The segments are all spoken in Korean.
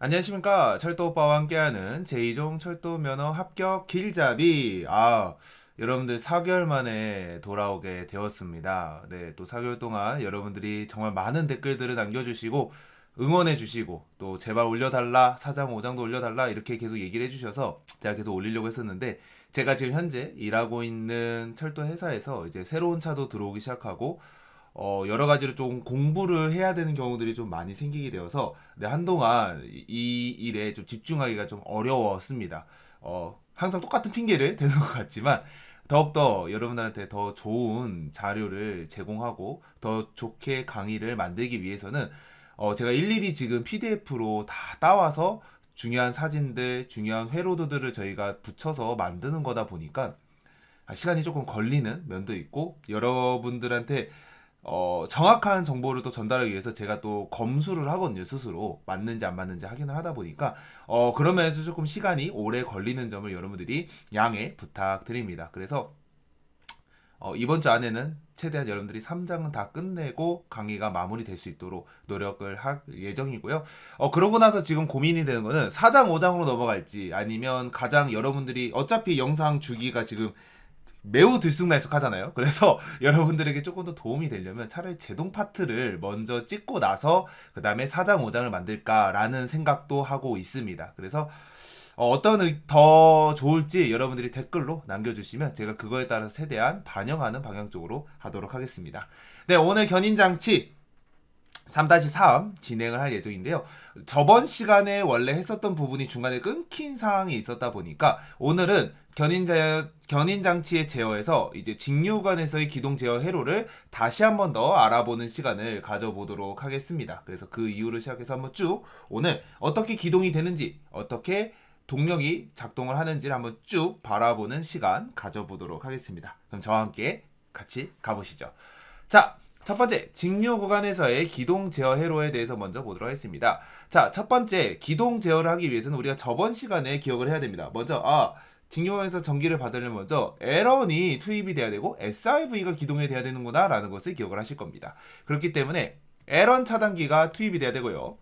안녕하십니까. 철도 오빠와 함께하는 제2종 철도 면허 합격 길잡이. 여러분들 4개월 만에 돌아오게 되었습니다. 네, 또 4개월 동안 여러분들이 정말 많은 댓글들을 남겨주시고 응원해주시고 또 제발 올려달라, 4장 5장도 올려달라 이렇게 계속 얘기를 해주셔서 제가 계속 올리려고 했었는데 제가 지금 현재 일하고 있는 철도 회사에서 이제 새로운 차도 들어오기 시작하고 여러 가지로 좀 공부를 해야 되는 경우들이 좀 많이 생기게 되어서 네, 한동안 이 일에 좀 집중하기가 좀 어려웠습니다. 항상 똑같은 핑계를 대는 것 같지만 더욱더 여러분들한테 더 좋은 자료를 제공하고 더 좋게 강의를 만들기 위해서는 제가 일일이 지금 PDF로 다 따와서 중요한 사진들, 중요한 회로도들을 저희가 붙여서 만드는 거다 보니까 시간이 조금 걸리는 면도 있고 여러분들한테 정확한 정보를 또 전달하기 위해서 제가 또 검수를 하거든요, 스스로. 맞는지 안 맞는지 확인을 하다 보니까, 그런 면에서 조금 시간이 오래 걸리는 점을 여러분들이 양해 부탁드립니다. 그래서, 이번 주 안에는 최대한 여러분들이 3장은 다 끝내고 강의가 마무리될 수 있도록 노력을 할 예정이고요. 그러고 나서 지금 고민이 되는 거는 4장, 5장으로 넘어갈지 아니면 가장 여러분들이 어차피 영상 주기가 지금 매우 들쑥날쑥하잖아요. 그래서 여러분들에게 조금 더 도움이 되려면 차라리 제동 파트를 먼저 찍고 나서 그 다음에 4장 5장을 만들까라는 생각도 하고 있습니다. 그래서 어떤 더 좋을지 여러분들이 댓글로 남겨주시면 제가 그거에 따라서 최대한 반영하는 방향 쪽으로 하도록 하겠습니다. 네, 오늘 견인장치 3-3 진행을 할 예정인데요. 저번 시간에 원래 했었던 부분이 중간에 끊긴 상황이 있었다 보니까 오늘은 견인 장치의 제어에서 이제 직류관에서의 기동 제어 회로를 다시 한번 더 알아보는 시간을 가져보도록 하겠습니다. 그래서 그 이유를 시작해서 한번 쭉 오늘 어떻게 기동이 되는지 어떻게 동력이 작동을 하는지를 한번 쭉 바라보는 시간 가져보도록 하겠습니다. 그럼 저와 함께 같이 가보시죠. 자, 첫 번째, 직류 구간에서의 기동 제어 회로에 대해서 먼저 보도록 하겠습니다. 자, 첫 번째, 기동 제어를 하기 위해서는 우리가 저번 시간에 기억을 해야 됩니다. 먼저, 직류관에서 전기를 받으려면 먼저 L1이 투입이 돼야 되고 SIV가 기동이 돼야 되는구나 라는 것을 기억을 하실 겁니다. 그렇기 때문에 L1 차단기가 투입이 돼야 되고요.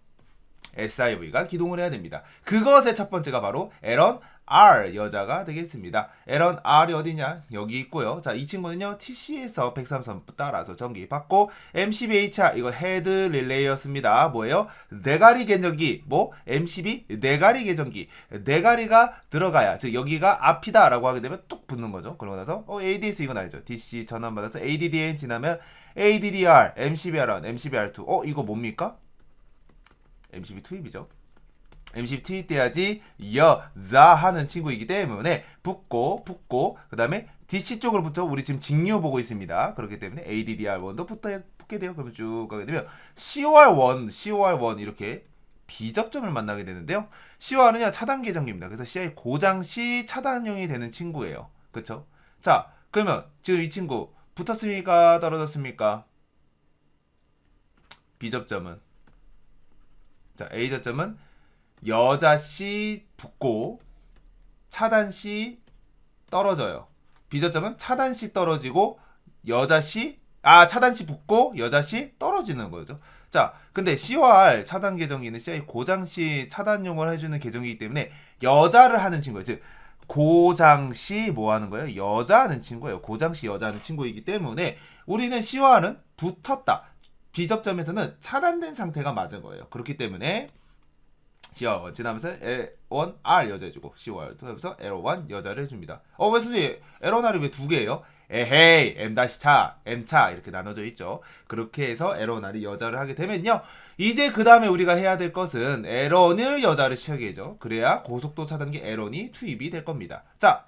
SIV가 기동을 해야 됩니다. 그것의 첫 번째가 바로 L1 R 여자가 되겠습니다. L1 R이 어디냐? 여기 있고요. 자, 이 친구는요, TC에서 103선 따라서 전기 받고, M12HR, 이거 헤드 릴레이였습니다. 뭐예요? 네가리 개전기, M12 네가리 개전기. 네가리가 들어가야, 즉, 여기가 앞이다라고 하게 되면 뚝 붙는 거죠. 그러고 나서, ADS 이건 알죠? DC 전원 받아서 ADDN 지나면 ADDR, M12R1, M12R2. 이거 뭡니까? MCB 투입이죠. MCB 투입돼야지 여자 하는 친구이기 때문에 붙고 그 다음에 DC 쪽으로부터 우리 지금 직류 보고 있습니다. 그렇기 때문에 ADDR1도 붙게 돼요. 그러면 쭉 가게 되면 COR1 이렇게 비접점을 만나게 되는데요. COR은요 차단 계정기입니다. 그래서 CI 고장 시 차단용이 되는 친구예요. 그쵸? 자, 그러면 지금 이 친구 붙었습니까? 떨어졌습니까? B접점은, 자, A저점은 여자 씨 붙고 차단 씨 떨어져요. B저점은 차단 씨 떨어지고 여자 씨 차단 씨 붙고 여자 씨 떨어지는 거죠. 자, 근데 C와 R 차단 계정기는 CI 고장 시 차단용을 해주는 계정이기 때문에 여자를 하는 친구예요. 즉 고장 시 뭐 하는 거예요? 여자 하는 친구예요. 고장 시 여자 하는 친구이기 때문에 우리는 C와 R은 붙었다. B접점에서는 차단된 상태가 맞은 거예요. 그렇기 때문에 C와 지나면서 L1 R 여자 해주고 C와 L2에서 L1 여자를 해줍니다. 왜 선생님 L1R이 왜 두 개예요? 에헤이 M-차 M차 이렇게 나눠져 있죠. 그렇게 해서 L1R이 여자를 하게 되면요, 이제 그 다음에 우리가 해야 될 것은 L1을 여자를 시작해 죠. 그래야 고속도 차단기 L1이 투입이 될 겁니다. 자,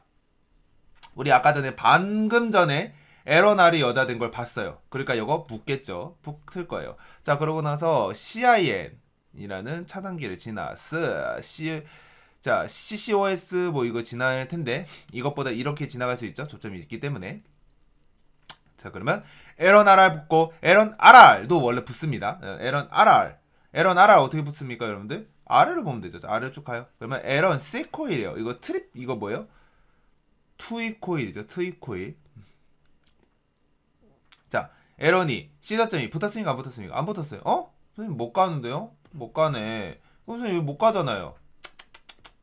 우리 아까 전에 방금 전에 L1R이 여자 된 걸 봤어요. 그러니까 이거 붙겠죠. 붙을 거예요. 자, 그러고 나서 CIN 이라는 차단기를 지나스 자, CCOS 뭐 이거 지날 텐데 이것보다 이렇게 지나갈 수 있죠. 조점이 있기 때문에. 자, 그러면 L1 RR 붙고 L1 RR도 원래 붙습니다. L1 RR 어떻게 붙습니까, 여러분들? R을 보면 되죠. R을 쭉 가요. 그러면 L1 C 코일이에요. 이거 트립 이거 뭐예요? 투입 코일이죠. 투입 코일. 자, L1이 C점이 붙었습니까? 안 붙었습니까? 안 붙었어요. 선생님 못 가는데요? 못 가네. 선생님 여기 못 가잖아요.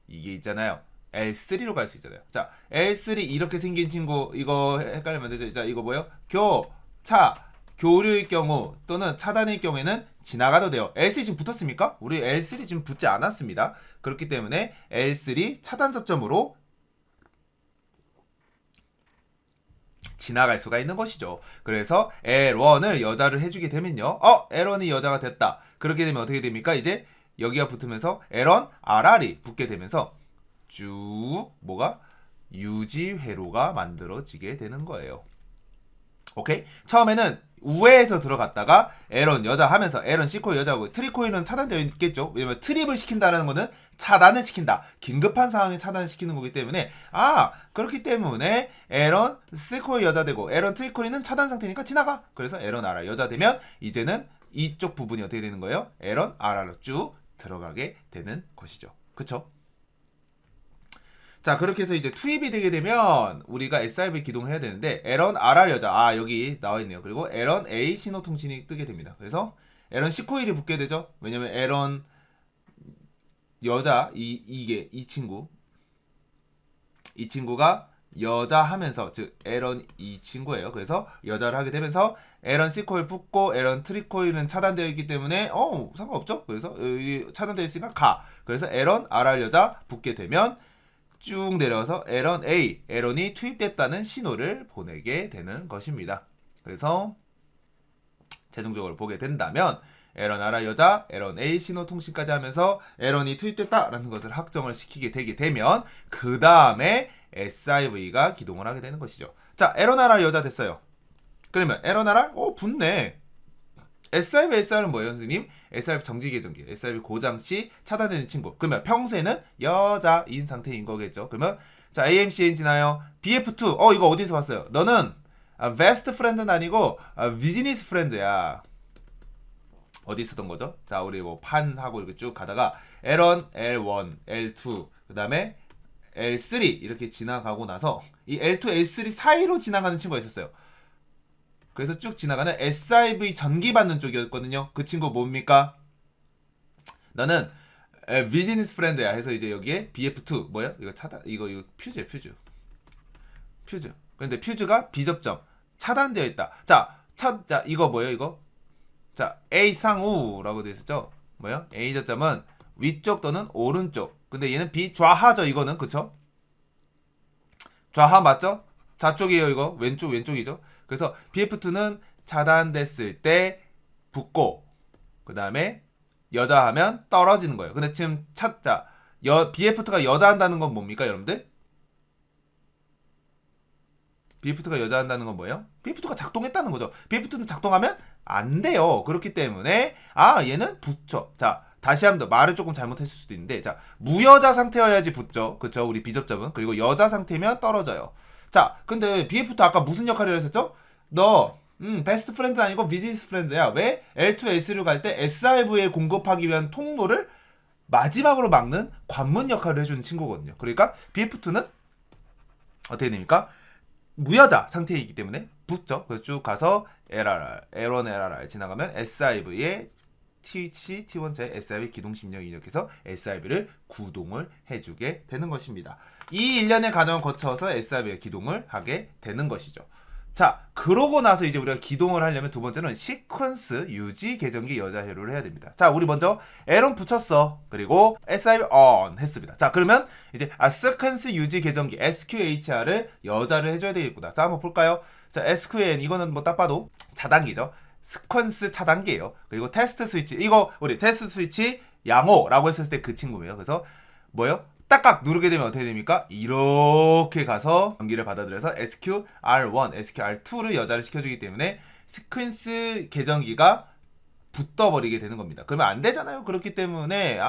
이게 있잖아요. L3로 갈 수 있잖아요. 자, L3 이렇게 생긴 친구 이거 헷갈리면 되죠. 자, 이거 뭐예요? 교류의 경우 또는 차단의 경우에는 지나가도 돼요. L3 지금 붙었습니까? 우리 L3 지금 붙지 않았습니다. 그렇기 때문에 L3 차단 접점으로 지나갈 수가 있는 것이죠. 그래서 L1을 여자를 해주게 되면요. L1이 여자가 됐다. 그렇게 되면 어떻게 됩니까? 이제 여기가 붙으면서 L1, RR이 붙게 되면서 쭉 뭐가 유지 회로가 만들어지게 되는 거예요. 오케이? 처음에는 우회에서 들어갔다가 L1 여자 하면서 L1 C코일 여자고 트리코일은 차단되어 있겠죠. 왜냐면 트립을 시킨다는 거는 차단을 시킨다. 긴급한 상황에 차단을 시키는 거기 때문에 그렇기 때문에 L1 C코일 여자 되고 L1 트리코일은 차단 상태니까 지나가. 그래서 L1 RR 여자 되면 이제는 이쪽 부분이 어떻게 되는 거예요? L1 RR로 쭉 들어가게 되는 것이죠. 그쵸? 자, 그렇게 해서 이제 투입이 되게 되면 우리가 SIV 기동을 해야 되는데 L1 RR 여자 여기 나와 있네요. 그리고 L1 A 신호 통신이 뜨게 됩니다. 그래서 L1 C 코일이 붙게 되죠. 왜냐면 L1 여자 이게 이 친구가 여자 하면서 즉 L1 이 친구예요. 그래서 여자를 하게 되면서 L1 C 코일 붙고 L1 트리 코일은 차단되어 있기 때문에 상관없죠. 그래서 여기 차단되어 있으니까 가. 그래서 L1 RR 여자 붙게 되면 쭉 내려서 L1A, L1이 투입됐다는 신호를 보내게 되는 것입니다. 그래서 최종적으로 보게 된다면 L1 RR 여자, L1A 신호 통신까지 하면서 L1이 투입됐다라는 것을 확정을 시키게 되게 되면 그 다음에 SIV가 기동을 하게 되는 것이죠. 자, L1 RR 여자 됐어요. 그러면 L1 RR? 붙네. SIV, SR은 뭐예요, 선생님? SIV 정지 계정기, SIV 고장 시 차단되는 친구. 그러면 평소에는 여자인 상태인 거겠죠. 그러면 자, AMC 엔지나요? BF2. 이거 어디서 봤어요? 너는 베스트 프렌드는 아니고 비즈니스 프렌드야. 어디 쓰던 거죠? 자, 우리 뭐 판하고 이렇게 쭉 가다가 L1, L1, L2, 그다음에 L3 이렇게 지나가고 나서 이 L2, L3 사이로 지나가는 친구가 있었어요. 그래서 쭉 지나가는 SIV 전기 받는 쪽이었거든요. 그 친구 뭡니까? 너는 비즈니스 프렌드야 해서 이제 여기에 BF2 뭐야? 이거 차단 이거 퓨즈야, 퓨즈. 근데 퓨즈가 비접점 차단되어 있다. 자, 이거 뭐예요, 이거? 자, A 상우라고 되어 있었죠? 뭐야? A 저점은 위쪽 또는 오른쪽. 근데 얘는 B 좌하죠, 이거는. 그쵸? 좌하 맞죠? 좌쪽이에요, 이거. 왼쪽이죠. 그래서 BF2는 차단됐을 때 붙고 그 다음에 여자 하면 떨어지는 거예요. 근데 지금 BF2가 여자 한다는 건 뭡니까, 여러분들? BF2가 여자 한다는 건 뭐예요? BF2가 작동했다는 거죠. BF2는 작동하면 안 돼요. 그렇기 때문에 얘는 붙죠. 자, 다시 한번 더 말을 조금 잘못했을 수도 있는데, 자, 무여자 상태여야지 붙죠. 그쵸? 우리 비접점은. 그리고 여자 상태면 떨어져요. 자, 근데 BF2 아까 무슨 역할을 했었죠? 너 베스트 프렌드 아니고 비즈니스 프렌드야. 왜? L2, L3를 갈 때 SRV에 공급하기 위한 통로를 마지막으로 막는 관문 역할을 해주는 친구거든요. 그러니까 BF2는 어떻게 됩니까? 무여자 상태이기 때문에 붙죠. 그래서 쭉 가서 LRR, L1, LRR 지나가면 SIV의 T1, T1제 SIV 기동심령 인력해서 SIV를 구동을 해주게 되는 것입니다. 이 일련의 과정을 거쳐서 SIV의 기동을 하게 되는 것이죠. 자, 그러고 나서 이제 우리가 기동을 하려면 두 번째는 시퀀스 유지 계정기 여자 회로를 해야 됩니다. 자, 우리 먼저 L1 붙였어. 그리고 SIV ON 했습니다. 자, 그러면 이제 시퀀스 유지 계정기 SQHR을 여자를 해줘야 되겠구나. 자, 한번 볼까요? 자, SQN 이거는 뭐 딱 봐도 차단기죠. 스퀀스 차단기예요. 그리고 테스트 스위치 이거 우리 테스트 스위치 양호라고 했을 때 그 친구예요. 그래서 뭐요? 딱딱 누르게 되면 어떻게 됩니까? 이렇게 가서 전기를 받아들여서 SQR1, SQR2를 여자를 시켜주기 때문에 시퀀스 계정기가 붙어버리게 되는 겁니다. 그러면 안 되잖아요. 그렇기 때문에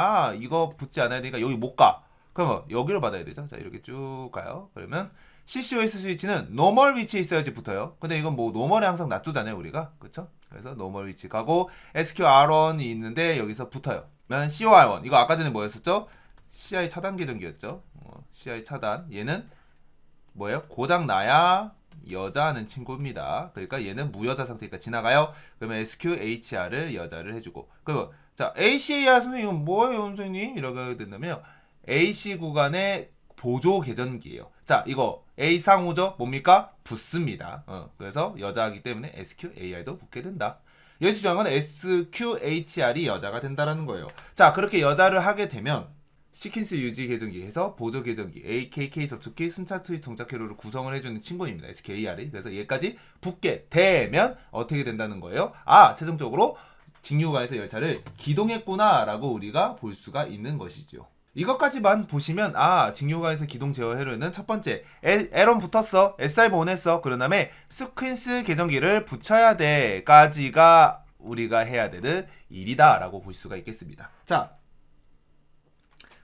이거 붙지 않아야 되니까 여기 못 가. 그러면 여기로 받아야 되죠. 자, 이렇게 쭉 가요. 그러면 CCOS 스위치는 노멀 위치에 있어야지 붙어요. 근데 이건 뭐 노멀에 항상 놔두잖아요, 우리가. 그쵸? 그래서 노멀 위치 가고 SQR1이 있는데 여기서 붙어요. 그러면 COR1 이거 아까 전에 뭐였었죠? CI 차단 계정기였죠. CI 차단. 얘는 뭐예요? 고장 나야 여자 하는 친구입니다. 그러니까 얘는 무여자 상태니까 지나가요. 그러면 SQHR을 여자를 해주고. 그리고 자, ACAR 선생님 이건 뭐예요, 선생님? 이렇게 하게 된다면 AC 구간의 보조 계전기예요. 자, 이거 A 상호죠? 뭡니까? 붙습니다. 그래서 여자이기 때문에 SQAR도 붙게 된다. 여기서 중요한 건 SQHR이 여자가 된다라는 거예요. 자, 그렇게 여자를 하게 되면 시퀀스 유지 계전기에서 보조 계전기 AKK 접촉기 순차 투입 동작 회로를 구성을 해주는 친구입니다. SKR이. 그래서 얘까지 붙게 되면 어떻게 된다는 거예요? 아, 최종적으로 직류관에서 열차를 기동했구나라고 우리가 볼 수가 있는 것이죠. 이것까지만 보시면 아, 직류관에서 기동 제어 회로는 첫 번째 에런 붙었어, SI 보냈어, 그런 다음에 스퀸스 계전기를 붙여야 돼까지가 우리가 해야 되는 일이다라고 볼 수가 있겠습니다. 자,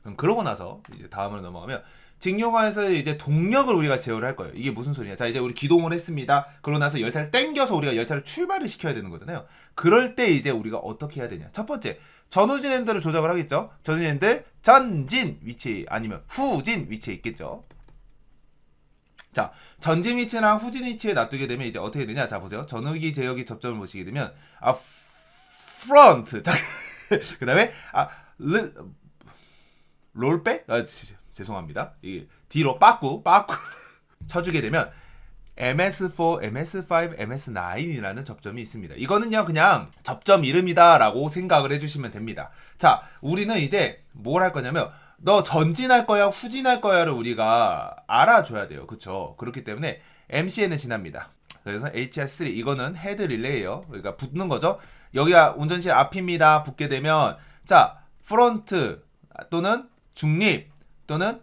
그럼 그러고 나서 이제 다음으로 넘어가면 직류관에서 이제 동력을 우리가 제어를 할 거예요. 이게 무슨 소리냐? 자, 이제 우리 기동을 했습니다. 그러고 나서 열차를 땡겨서 우리가 열차를 출발을 시켜야 되는 거잖아요. 그럴 때 이제 우리가 어떻게 해야 되냐? 첫 번째, 전후진 핸들을 조작을 하겠죠. 전후진 핸들 전진 위치 아니면 후진 위치에 있겠죠. 자, 전진 위치랑 후진 위치에 놔두게 되면 이제 어떻게 되냐? 자, 보세요. 전후기 제어기 접점을 보시게 되면 아, 프론트. 자, 그다음에 롤백? 아, 죄송합니다. 이게 뒤로 빠꾸 쳐주게 되면 MS4, MS5, MS9이라는 접점이 있습니다. 이거는요 그냥 접점 이름이다라고 생각을 해주시면 됩니다. 자, 우리는 이제 뭘 할 거냐면 너 전진할 거야 후진할 거야를 우리가 알아줘야 돼요. 그쵸? 그렇기 때문에 MCN은 지납니다. 그래서 HR3 이거는 헤드 릴레이예요. 그러니까 붙는 거죠. 여기가 운전실 앞입니다. 붙게 되면 자, 프론트 또는 중립 또는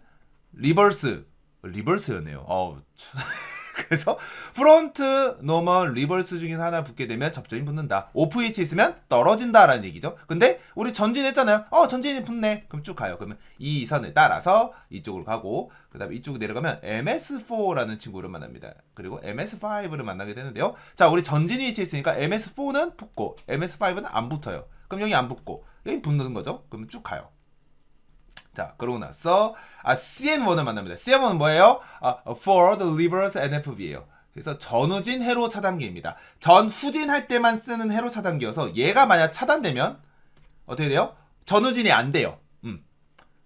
리버스였네요. 그래서 프론트, 노멀, 리버스 중에서 하나 붙게 되면 접점이 붙는다. 오프 위치 있으면 떨어진다라는 얘기죠. 근데 우리 전진했잖아요. 전진이 붙네. 그럼 쭉 가요. 그러면 이 선을 따라서 이쪽으로 가고 그 다음에 이쪽으로 내려가면 MS4라는 친구를 만납니다. 그리고 MS5를 만나게 되는데요. 자, 우리 전진 위치 있으니까 MS4는 붙고 MS5는 안 붙어요. 그럼 여기 안 붙고 여기 붙는 거죠. 그럼 쭉 가요. 자, 그러고 나서 CN1을 만납니다. CN1은 뭐예요? Forward Reverse NFV예요. 그래서 전후진 회로 차단기입니다. 전후진 할 때만 쓰는 회로 차단기여서 얘가 만약 차단되면 어떻게 돼요? 전후진이 안 돼요.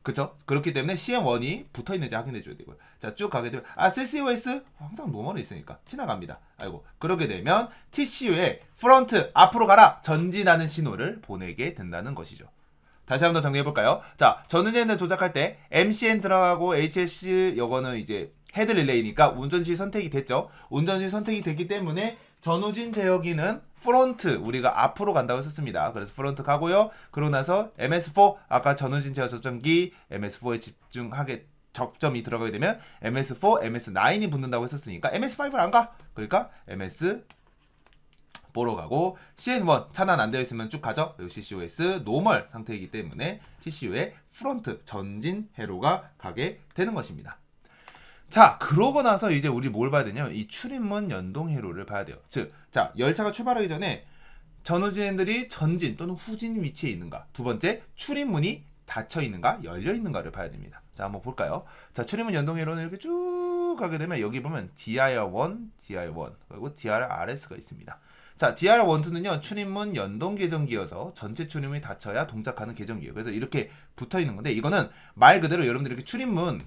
그쵸? 그렇기 때문에 CN1이 붙어있는지 확인해 줘야 되고요. 자, 쭉 가게 되면 CCOS 항상 노멀에 있으니까 지나갑니다. 아이고, 그러게 되면 TCU에 프론트 앞으로 가라 전진하는 신호를 보내게 된다는 것이죠. 다시 한번 더 정리해볼까요? 자, 전후진을 조작할 때 MCN 들어가고 HS 요거는 이제 헤드 릴레이니까 운전시 선택이 됐죠. 운전시 선택이 됐기 때문에 전후진 제어기는 프론트 우리가 앞으로 간다고 했었습니다. 그래서 프론트 가고요. 그러고 나서 MS4 아까 전후진 제어 접점기 MS4에 집중하게 접점이 들어가게 되면 MS4, MS9이 붙는다고 했었으니까 MS5를 안 가. 그러니까 MS 보러 가고 CN1 차단 안 되어 있으면 쭉 가죠. 그리고 CCOS 노멀 상태이기 때문에 TCU에 프론트 전진 회로가 가게 되는 것입니다. 자, 그러고 나서 이제 우리 뭘 봐야 되냐면 이 출입문 연동 회로를 봐야 돼요. 즉, 자, 열차가 출발하기 전에 전후진들이 전진 또는 후진 위치에 있는가. 두 번째, 출입문이 닫혀 있는가, 열려 있는가를 봐야 됩니다. 자, 한번 볼까요? 자, 출입문 연동 회로는 이렇게 쭉 가게 되면 여기 보면 DIR1, DIR1 그리고 DIRRS가 있습니다. 자, DR12는요 출입문 연동 계정기여서 전체 출입문이 닫혀야 동작하는 계정기예요. 그래서 이렇게 붙어 있는 건데 이거는 말 그대로 여러분들이 이렇게 출입문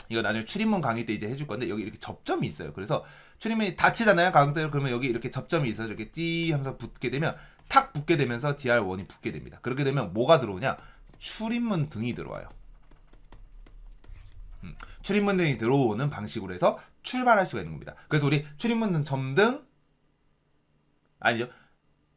이거 나중에 출입문 강의 때 이제 해줄 건데 여기 이렇게 접점이 있어요. 그래서 출입문이 닫히잖아요. 강대로 그러면 여기 이렇게 접점이 있어서 이렇게 띠 하면서 붙게 되면 탁 붙게 되면서 DR1이 붙게 됩니다. 그렇게 되면 뭐가 들어오냐? 출입문 등이 들어와요. 출입문 등이 들어오는 방식으로 해서 출발할 수가 있는 겁니다. 그래서 우리 출입문 등 점등 아니죠.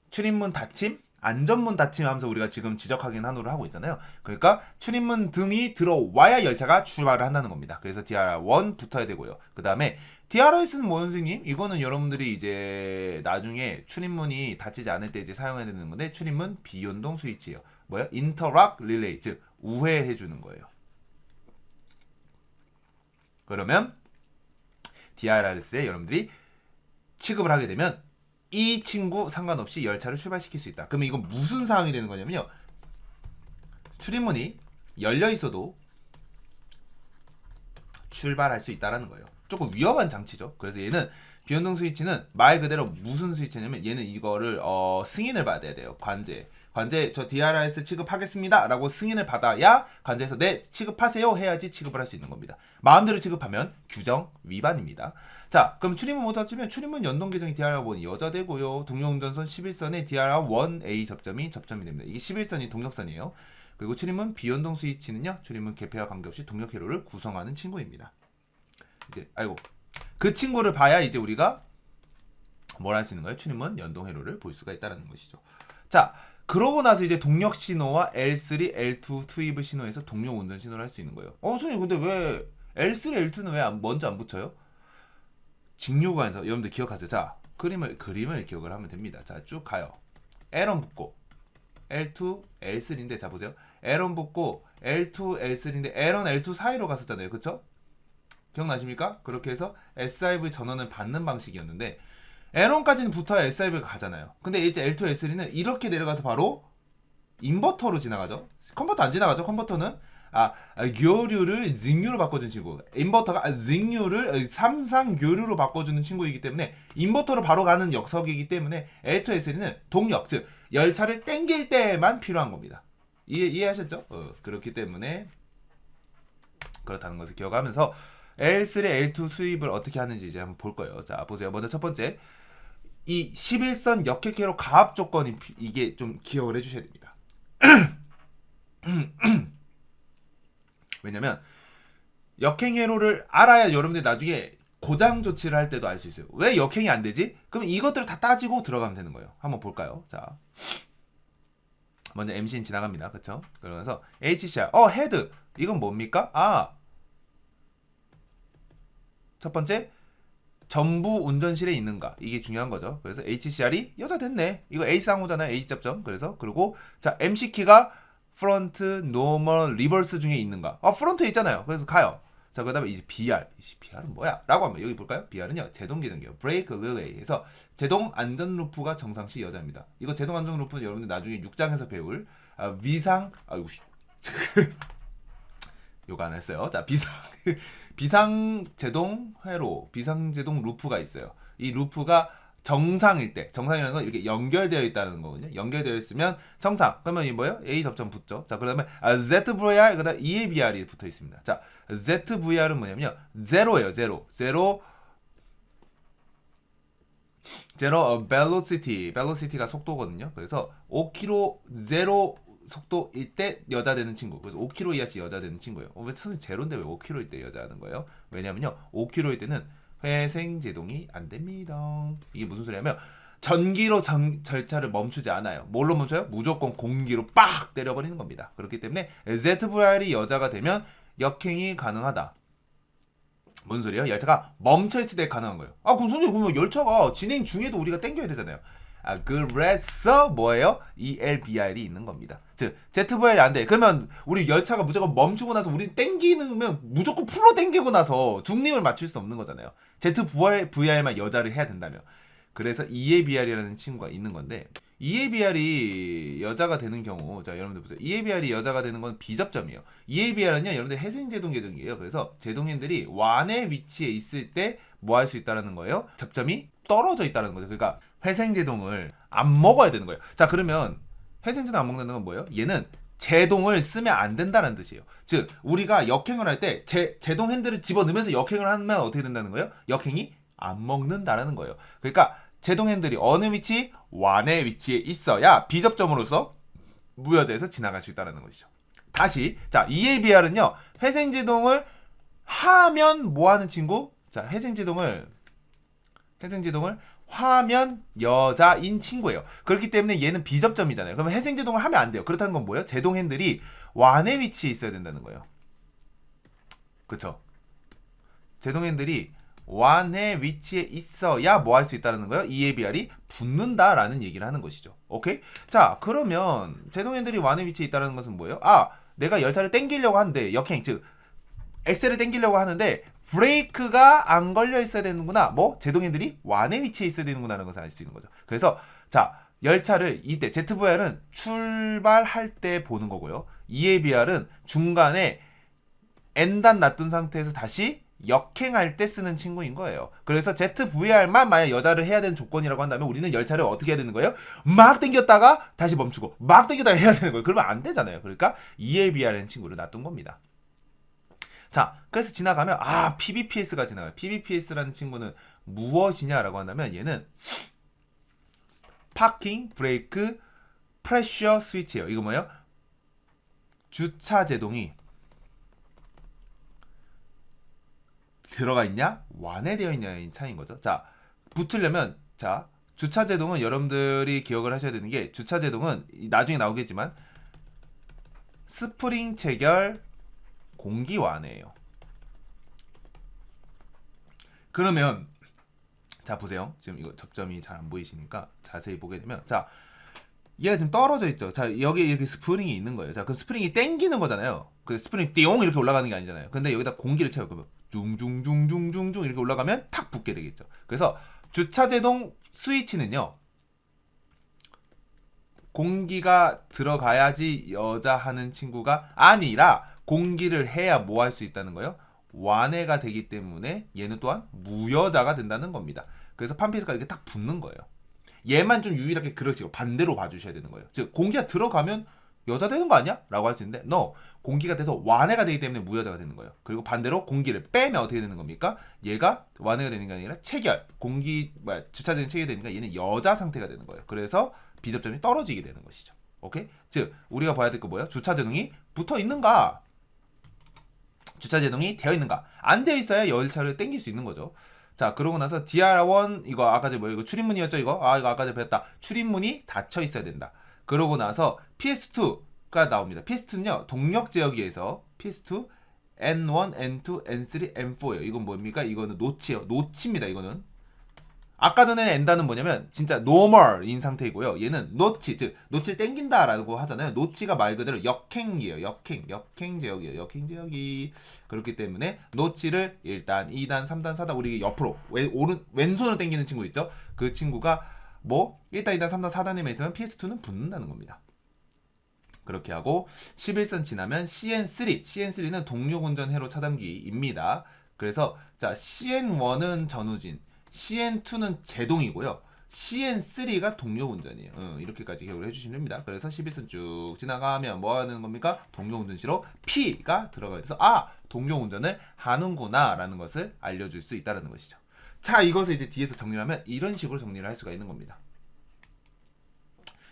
출입문 닫힘, 안전문 닫힘 하면서 우리가 지금 지적 확인 한호를 하고 있잖아요. 그러니까 출입문 등이 들어와야 열차가 출발을 한다는 겁니다. 그래서 DR1 붙어야 되고요. 그 다음에 DRS는 뭐 선생님? 이거는 여러분들이 이제 나중에 출입문이 닫히지 않을 때 이제 사용해야 되는 건데 출입문 비연동 스위치예요. 뭐야? 인터락 릴레이, 즉 우회해 주는 거예요. 그러면 DRS에 여러분들이 취급을 하게 되면 이 친구 상관없이 열차를 출발시킬 수 있다. 그러면 이건 무슨 상황이 되는 거냐면요. 출입문이 열려 있어도 출발할 수 있다라는 거예요. 조금 위험한 장치죠. 그래서 얘는 비연동 스위치는 말 그대로 무슨 스위치냐면 얘는 이거를 승인을 받아야 돼요. 관제. 관제 저 DRS 취급하겠습니다 라고 승인을 받아야 관제에서 네 취급하세요 해야지 취급을 할 수 있는 겁니다. 마음대로 취급하면 규정 위반입니다. 자, 그럼 출입문 모두 합치면 출입문 연동 계정이 DRR1이 여자되고요. 동력운전선 11선에 DRR1A 접점이 됩니다. 이게 11선이 동력선이에요. 그리고 출입문 비연동 스위치는요. 출입문 개폐와 관계없이 동력 회로를 구성하는 친구입니다. 이제 아이고 그 친구를 봐야 이제 우리가 뭘 할 수 있는 거예요? 출입문 연동 회로를 볼 수가 있다는 것이죠. 자, 그러고 나서 이제 동력 신호와 L3, L2 투입을 신호해서 동력 운전 신호를 할 수 있는 거예요. 선생님 근데 왜 L3, L2는 왜 먼저 안 붙여요? 직류관에서 여러분들 기억하세요. 자, 그림을 기억을 하면 됩니다. 자, 쭉 가요. L1 붙고 L2, L3인데 자 보세요. L1 붙고 L2, L3인데 L1, L2 사이로 갔었잖아요. 그쵸? 기억나십니까? 그렇게 해서 SIV 전원을 받는 방식이었는데 L1까지는 붙어야 SIV가 가잖아요. 근데 이제 L2, L3는 이렇게 내려가서 바로 인버터로 지나가죠. 컨버터 안 지나가죠. 컨버터는 교류를 증류로 바꿔준 친구. 인버터가 증류를 삼상 교류로 바꿔주는 친구이기 때문에 인버터로 바로 가는 역석이기 때문에 L2, L3는 동력, 즉 열차를 땡길 때만 필요한 겁니다. 이해하셨죠? 그렇기 때문에 그렇다는 것을 기억하면서 L3, L2 수입을 어떻게 하는지 이제 한번 볼 거예요. 자, 보세요. 먼저 첫 번째, 이 11선 역행회로 가압 조건이 이게 좀 기억을 해주셔야 됩니다. 왜냐면 역행회로를 알아야 여러분들 나중에 고장 조치를 할 때도 알 수 있어요. 왜 역행이 안 되지? 그럼 이것들을 다 따지고 들어가면 되는 거예요. 한번 볼까요? 자, 먼저 MC는 지나갑니다. 그쵸? 그러면서 HCR, 헤드. 이건 뭡니까? 첫 번째, 전부 운전실에 있는가? 이게 중요한 거죠. 그래서 HCR이 여자 됐네. 이거 A 쌍호잖아요. A 접점. 그리고 자, MC키가 프론트, 노멀, 리버스 중에 있는가? 프론트에 있잖아요. 그래서 가요. 자, 그 다음에 이제 BR. BR은 뭐야? 라고 하면 여기 볼까요? BR은요, 제동 계정이에요. 브레이크 릴레이에서 제동 안전 루프가 정상시 여자입니다. 이거 제동 안전 루프는 여러분들 나중에 6장에서 배울 위상, 요거 안 했어요. 자, 비상 제동 회로, 비상 제동 루프가 있어요. 이 루프가 정상일 때, 정상이라는 건 이렇게 연결되어 있다는 거거든요. 연결되어 있으면 정상. 그러면 이 뭐예요? A 접점 붙죠. 자, 그다음에 ZVR, 그다음 EAVR이 붙어 있습니다. 자, ZVR은 뭐냐면요, 제로예요. 제로 velocity가 속도거든요. 그래서 5km 제로 속도일 때 여자 되는 친구. 그래서 5km 이하씩 여자 되는 친구예요. 왜 선생님 제로인데 왜 5km일 때 여자 하는 거예요? 왜냐면요, 5km일 때는 회생 제동이 안 됩니다. 이게 무슨 소리냐면 전기로 절차를 멈추지 않아요. 뭘로 멈춰요? 무조건 공기로 빡 때려버리는 겁니다. 그렇기 때문에 ZVR이 여자가 되면 역행이 가능하다. 뭔 소리예요? 열차가 멈춰있을 때 가능한 거예요. 그럼 선생님, 그러면 열차가 진행 중에도 우리가 땡겨야 되잖아요. 그래서 뭐예요? ELBR이 있는 겁니다. 즉 ZVR이 안 돼. 그러면 우리 열차가 무조건 멈추고 나서 우리 땡기면 무조건 풀로 땡기고 나서 중립을 맞출 수 없는 거잖아요. ZVR만 여자를 해야 된다며. 그래서 EABR이라는 친구가 있는 건데, EABR이 여자가 되는 경우, 자 여러분들 보세요. EABR이 여자가 되는 건 B접점이에요. EABR은요, 여러분들 해생제동 계정이에요. 그래서 제동인들이 완의 위치에 있을 때 뭐 할 수 있다는 거예요? 접점이 떨어져 있다는 거죠. 그러니까 회생제동을 안 먹어야 되는 거예요. 자, 그러면 회생제동 안 먹는다는 건 뭐예요? 얘는 제동을 쓰면 안 된다는 뜻이에요. 즉 우리가 역행을 할 때 제동 핸들을 집어넣으면서 역행을 하면 어떻게 된다는 거예요? 역행이 안 먹는다라는 거예요. 그러니까 제동 핸들이 어느 위치? 완의 위치에 있어야 비접점으로서 무여자에서 지나갈 수 있다는 것이죠. 다시, 자, ELBR은요, 회생제동을 하면 뭐 하는 친구? 자, 회생제동을 하면 여자인 친구예요. 그렇기 때문에 얘는 비접점이잖아요. 그러면 회생제동을 하면 안 돼요. 그렇다는 건 뭐예요? 제동 핸들이 완의 위치에 있어야 된다는 거예요. 그쵸? 제동 핸들이 완의 위치에 있어야 뭐 할 수 있다는 거예요? EABR이 붙는다라는 얘기를 하는 것이죠. 오케이? 자, 그러면 제동 핸들이 완의 위치에 있다는 것은 뭐예요? 내가 열차를 땡기려고 하는데, 역행, 즉 엑셀을 땡기려고 하는데 브레이크가 안 걸려 있어야 되는구나. 제동 핸들이 완의 위치에 있어야 되는구나라는 것을 알 수 있는 거죠. 그래서 자, 열차를 이때 ZVR은 출발할 때 보는 거고요. EABR은 중간에 N단 놔둔 상태에서 다시 역행할 때 쓰는 친구인 거예요. 그래서 ZVR만 만약 여자를 해야 되는 조건이라고 한다면 우리는 열차를 어떻게 해야 되는 거예요? 막 당겼다가 다시 멈추고 막 당겼다가 해야 되는 거예요. 그러면 안 되잖아요. 그러니까 ELBR라는 친구를 놔둔 겁니다. 자, 그래서 지나가면 PBPS가 지나가요. PBPS라는 친구는 무엇이냐라고 한다면 얘는 파킹 브레이크 프레셔 스위치예요. 이거 뭐예요? 주차 제동이 들어가 있냐 완화되어 있냐의 차이인 거죠. 자, 붙으려면 자, 주차 제동은 여러분들이 기억을 하셔야 되는 게 주차 제동은 나중에 나오겠지만 스프링 체결 공기 완화예요. 그러면 자 보세요. 지금 이거 접점이 잘 안 보이시니까 자세히 보게 되면 자, 얘가 지금 떨어져 있죠. 자, 여기 이렇게 스프링이 있는 거예요. 자, 그 스프링이 땡기는 거잖아요. 그 스프링 띠용 이렇게 올라가는 게 아니잖아요. 근데 여기다 공기를 채워. 그러면 둥둥둥둥둥둥 이렇게 올라가면 탁 붙게 되겠죠. 그래서 주차 제동 스위치는요. 공기가 들어가야지 여자 하는 친구가 아니라 공기를 해야 뭐 할 수 있다는 거예요? 완해가 되기 때문에 얘는 또한 무여자가 된다는 겁니다. 그래서 판피스가 이렇게 딱 붙는 거예요. 얘만 좀 유일하게 그러시고 반대로 봐주셔야 되는 거예요. 즉 공기가 들어가면 여자 되는 거 아니야? 라고 할 수 있는데 no. 공기가 돼서 완해가 되기 때문에 무여자가 되는 거예요. 그리고 반대로 공기를 빼면 어떻게 되는 겁니까? 얘가 완해가 되는 게 아니라 체결. 주차되는 체결되니까 얘는 여자 상태가 되는 거예요. 그래서 비접점이 떨어지게 되는 것이죠. 오케이? 즉 우리가 봐야 될 거 뭐예요? 주차제동이 붙어 있는가? 주차제동이 되어 있는가? 안 되어 있어야 열차를 땡길 수 있는 거죠. 자, 그러고 나서 DR1 이거 아까 전에 이거 출입문이었죠, 이거? 이거 아까 전에 배웠다. 출입문이 닫혀 있어야 된다. 그러고 나서 PS2가 나옵니다. PS2는요. 동력 제어기에서 PS2 N1, N2, N3, N4예요. 이건 뭡니까? 이거는 노치예요. 노치입니다. 이거는. 아까 전에 엔다는 뭐냐면 진짜 노멀인 상태이고요. 얘는 노치, 즉 노치를 땡긴다라고 하잖아요. 노치가 말 그대로 역행이에요. 역행 제어기예요. 역행 제어기. 그렇기 때문에 노치를 1단, 2단, 3단, 4단 우리 옆으로 왼손으로 땡기는 친구 있죠. 그 친구가 뭐 1단, 2단, 3단, 4단에 있으면 PS2는 붙는다는 겁니다. 그렇게 하고 11선 지나면 CN3는 동력운전 회로 차단기입니다. 그래서 자, CN1은 전후진, CN2는 제동이고요. CN3가 동력운전이에요. 이렇게까지 기억을 해주시면 됩니다. 그래서 11선 쭉 지나가면 뭐 하는 겁니까? 동력운전시로 P가 들어가 있어서 동력운전을 하는구나 라는 것을 알려줄 수 있다는 것이죠. 자, 이것을 이제 뒤에서 정리를 하면 이런 식으로 정리를 할 수가 있는 겁니다.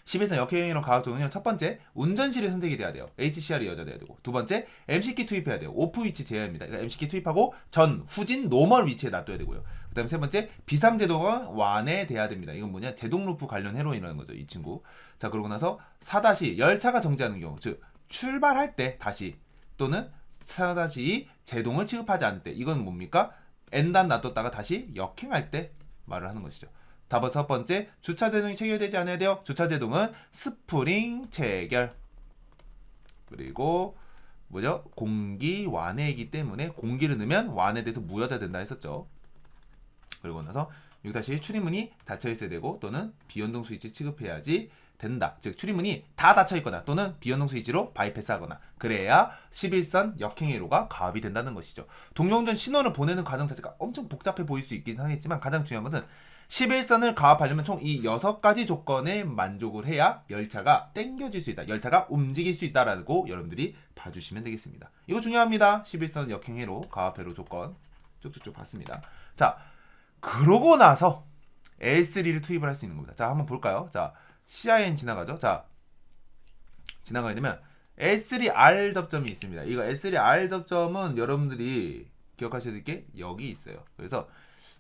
11선 역행이론 과학적은요. 첫 번째, 운전실이 선택이 돼야 돼요. HCR이 여자 돼야 되고. 두 번째, MC키 투입해야 돼요. 오프 위치 제어입니다. 그러니까 MC키 투입하고 전, 후진, 노멀 위치에 놔둬야 되고요. 그 다음에 세 번째, 비상제동은 완해돼야 됩니다. 이건 뭐냐? 제동 루프 관련 회로인이라는 거죠. 이 친구. 자, 그러고 나서 4-2, 열차가 정지하는 경우. 즉, 출발할 때 다시 또는 4-2 제동을 취급하지 않을 때. 이건 뭡니까? N단 놔뒀다가 다시 역행할 때 말을 하는 것이죠. 다섯 번째, 주차제동이 체결되지 않아야 돼요. 주차제동은 스프링 체결. 그리고 뭐죠? 공기 완해이기 때문에 공기를 넣으면 완해돼서 무여자 된다 했었죠. 그리고 나서 6-1 출입문이 닫혀 있어야 되고 또는 비연동 스위치 취급해야지 된다. 즉 출입문이 다 닫혀 있거나 또는 비연동 스위치로 바이패스하거나 그래야 11선 역행회로가 가압이 된다는 것이죠. 동력운전 신호를 보내는 과정 자체가 엄청 복잡해 보일 수 있긴 하겠지만 가장 중요한 것은 11선을 가압하려면 총 이 6가지 조건에 만족을 해야 열차가 땡겨질 수 있다. 열차가 움직일 수 있다라고 여러분들이 봐주시면 되겠습니다. 이거 중요합니다. 11선 역행회로 가압회로 조건 쭉쭉쭉 봤습니다. 자, 그러고 나서 L3를 투입을 할 수 있는 겁니다. 자, 한번 볼까요? 자, CIN 지나가죠. 자, 지나가게 되면 L3R 접점이 있습니다. 이거 L3R 접점은 여러분들이 기억하셔야 될 게 여기 있어요. 그래서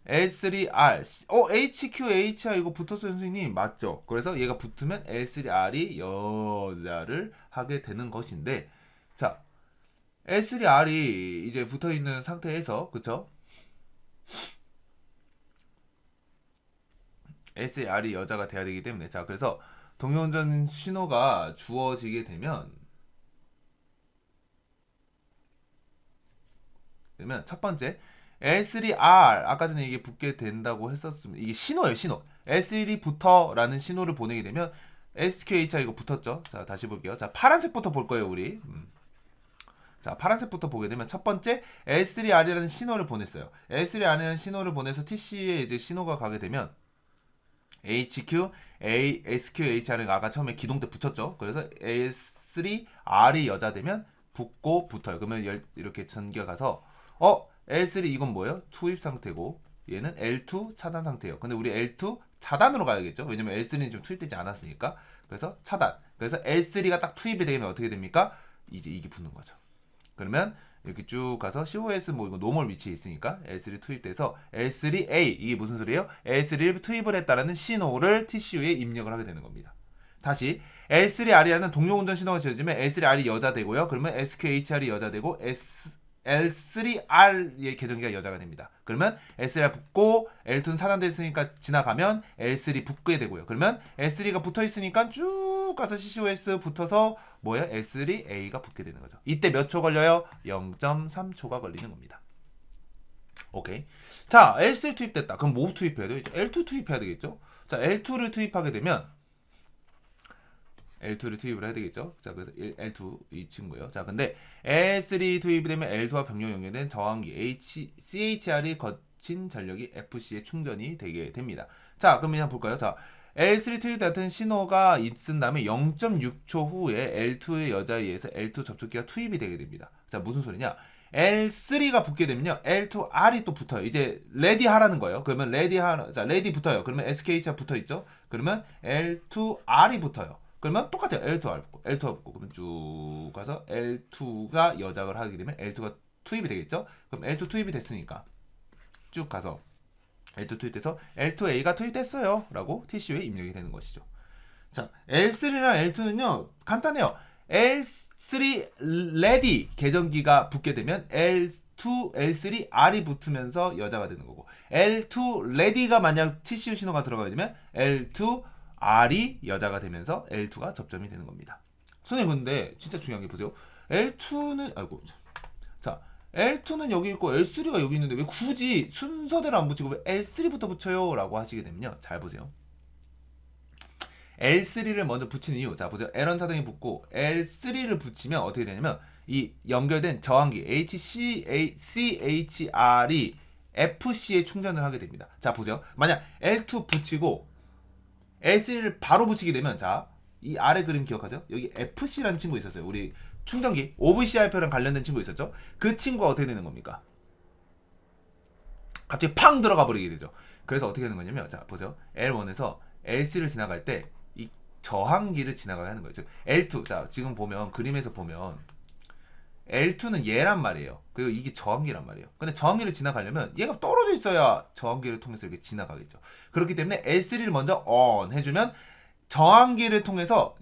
L3R HQHR 이거 붙었어요 선생님 맞죠? 그래서 얘가 붙으면 L3R이 여자를 하게 되는 것인데 자 L3R이 이제 붙어있는 상태에서 그쵸? L3R이 여자가 돼야 되기 때문에 자 그래서 동력운전 신호가 주어지게 되면 첫 번째 L3R 아까 전에 이게 붙게 된다고 했었습니다. 이게 신호예요 신호. L3부터 라는 신호를 보내게 되면 SQHR 이거 붙었죠. 자 다시 볼게요. 자 파란색부터 볼 거예요 우리. 자, 파란색부터 보게 되면 첫 번째 L3R이라는 신호를 보냈어요. L3R이라는 신호를 보내서 TC에 이제 신호가 가게 되면 HQ, A, SQ, HR을 아까 처음에 기동 때 붙였죠. 그래서 L3R이 여자 되면 붙고 붙어요. 그러면 이렇게 전기가 가서 L3 이건 뭐예요? 투입 상태고 얘는 L2 차단 상태예요. 근데 우리 L2 차단으로 가야겠죠. 왜냐면 L3는 지금 투입되지 않았으니까. 그래서 차단. 그래서 L3가 딱 투입이 되면 어떻게 됩니까? 이제 이게 붙는 거죠. 그러면 이렇게 쭉 가서 COS 뭐 이거 노멀 위치에 있으니까 L3 투입돼서 L3A 이게 무슨 소리예요? L3를 투입을 했다라는 신호를 TCU에 입력을 하게 되는 겁니다. 다시 L3R이라는 동료운전 신호가 지어지면 L3R이 여자 되고요. 그러면 SQHR이 여자 되고 L3R의 계정기가 여자가 됩니다. 그러면 L3R 붙고 L2는 차단됐으니까 지나가면 L3 붙게 되고요. 그러면 L3가 붙어 있으니까 쭉 가서 CCOS 붙어서 뭐예요? L3A가 붙게 되는 거죠. 이때 몇 초 걸려요? 0.3초가 걸리는 겁니다. 오케이. 자, L3 투입됐다. 그럼 뭐 투입해야 돼요? L2 투입해야 되겠죠? 자, L2를 투입하게 되면 L2를 투입을 해야 되겠죠. 자, 그래서 L2 이 친구예요. 자, 근데 L3 투입이 되면 L2와 병력 연결된 저항기 CHR이 거친 전력이 FC에 충전이 되게 됩니다. 자, 그럼 그냥 볼까요? 자, L3 투입 같은 신호가 있은 다음에 0.6초 후에 L2의 여자에 의해서 L2 접촉기가 투입이 되게 됩니다. 자, 무슨 소리냐? L3가 붙게 되면요, L2R이 또 붙어요. 이제 레디 하라는 거예요. 그러면 레디 하라, 자, 레디 붙어요. 그러면 SKH가 붙어 있죠. 그러면 L2R이 붙어요. 그러면 똑같아요. L2R 붙고, L2R 붙고, 그러면 쭉 가서 L2가 여작을 하게 되면 L2가 투입이 되겠죠. 그럼 L2 투입이 됐으니까 쭉 가서 L2 투입돼서 L2A가 투입됐어요 라고 TCU에 입력이 되는 것이죠. 자, L3랑 L2는요 간단해요. L3 레디 계정기가 붙게 되면 L2, L3, R이 붙으면서 여자가 되는 거고, L2 레디가 만약 TCU 신호가 들어가게 되면 L2 R이 여자가 되면서 L2가 접점이 되는 겁니다. 선생님, 근데 진짜 중요한 게 보세요. L2는 자, L2는 여기 있고 L3가 여기 있는데 왜 굳이 순서대로 안 붙이고 왜 L3부터 붙여요? 라고 하시게 되면요, 잘 보세요. L3를 먼저 붙이는 이유, 자 보세요. L1 차단이 붙고 L3를 붙이면 어떻게 되냐면 이 연결된 저항기 CHR이 FC에 충전을 하게 됩니다. 자 보세요. 만약 L2 붙이고 L3를 바로 붙이게 되면, 자, 이 아래 그림 기억하세요? 여기 FC라는 친구 있었어요. 우리 충전기 OVCR표랑 관련된 친구 있었죠? 그 친구가 어떻게 되는 겁니까? 갑자기 팡 들어가 버리게 되죠. 그래서 어떻게 되는 거냐면, 자 보세요. L1에서 L3를 지나갈 때 이 저항기를 지나가게 하는 거예요. 즉 L2, 자 지금 보면 그림에서 보면 L2는 얘란 말이에요. 그리고 이게 저항기란 말이에요. 근데 저항기를 지나가려면 얘가 떨어져 있어야 저항기를 통해서 이렇게 지나가겠죠. 그렇기 때문에 L3를 먼저 ON 해주면 저항기를 통해서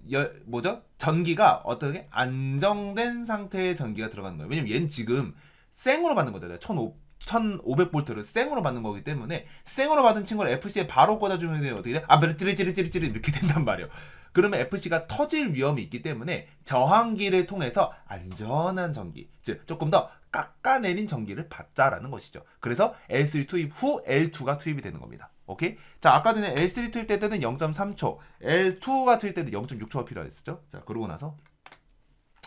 전기가 어떻게 안정된 상태의 전기가 들어가는 거예요. 왜냐면 얘는 지금 생으로 받는 거잖아요. 1500볼트를 생으로 받는 거기 때문에 생으로 받은 친구를 FC에 바로 꽂아주면 어떻게 돼? 찌릿찌릿찌릿 이렇게 된단 말이에요. 그러면 FC가 터질 위험이 있기 때문에 저항기를 통해서 안전한 전기, 즉 조금 더 깎아내린 전기를 받자라는 것이죠. 그래서 L3 투입 후 L2가 투입이 되는 겁니다. 오케이? 자, 아까 전에 L3 투입될 때는 0.3초, L2가 투입될 때는 0.6초가 필요했었죠. 자, 그러고 나서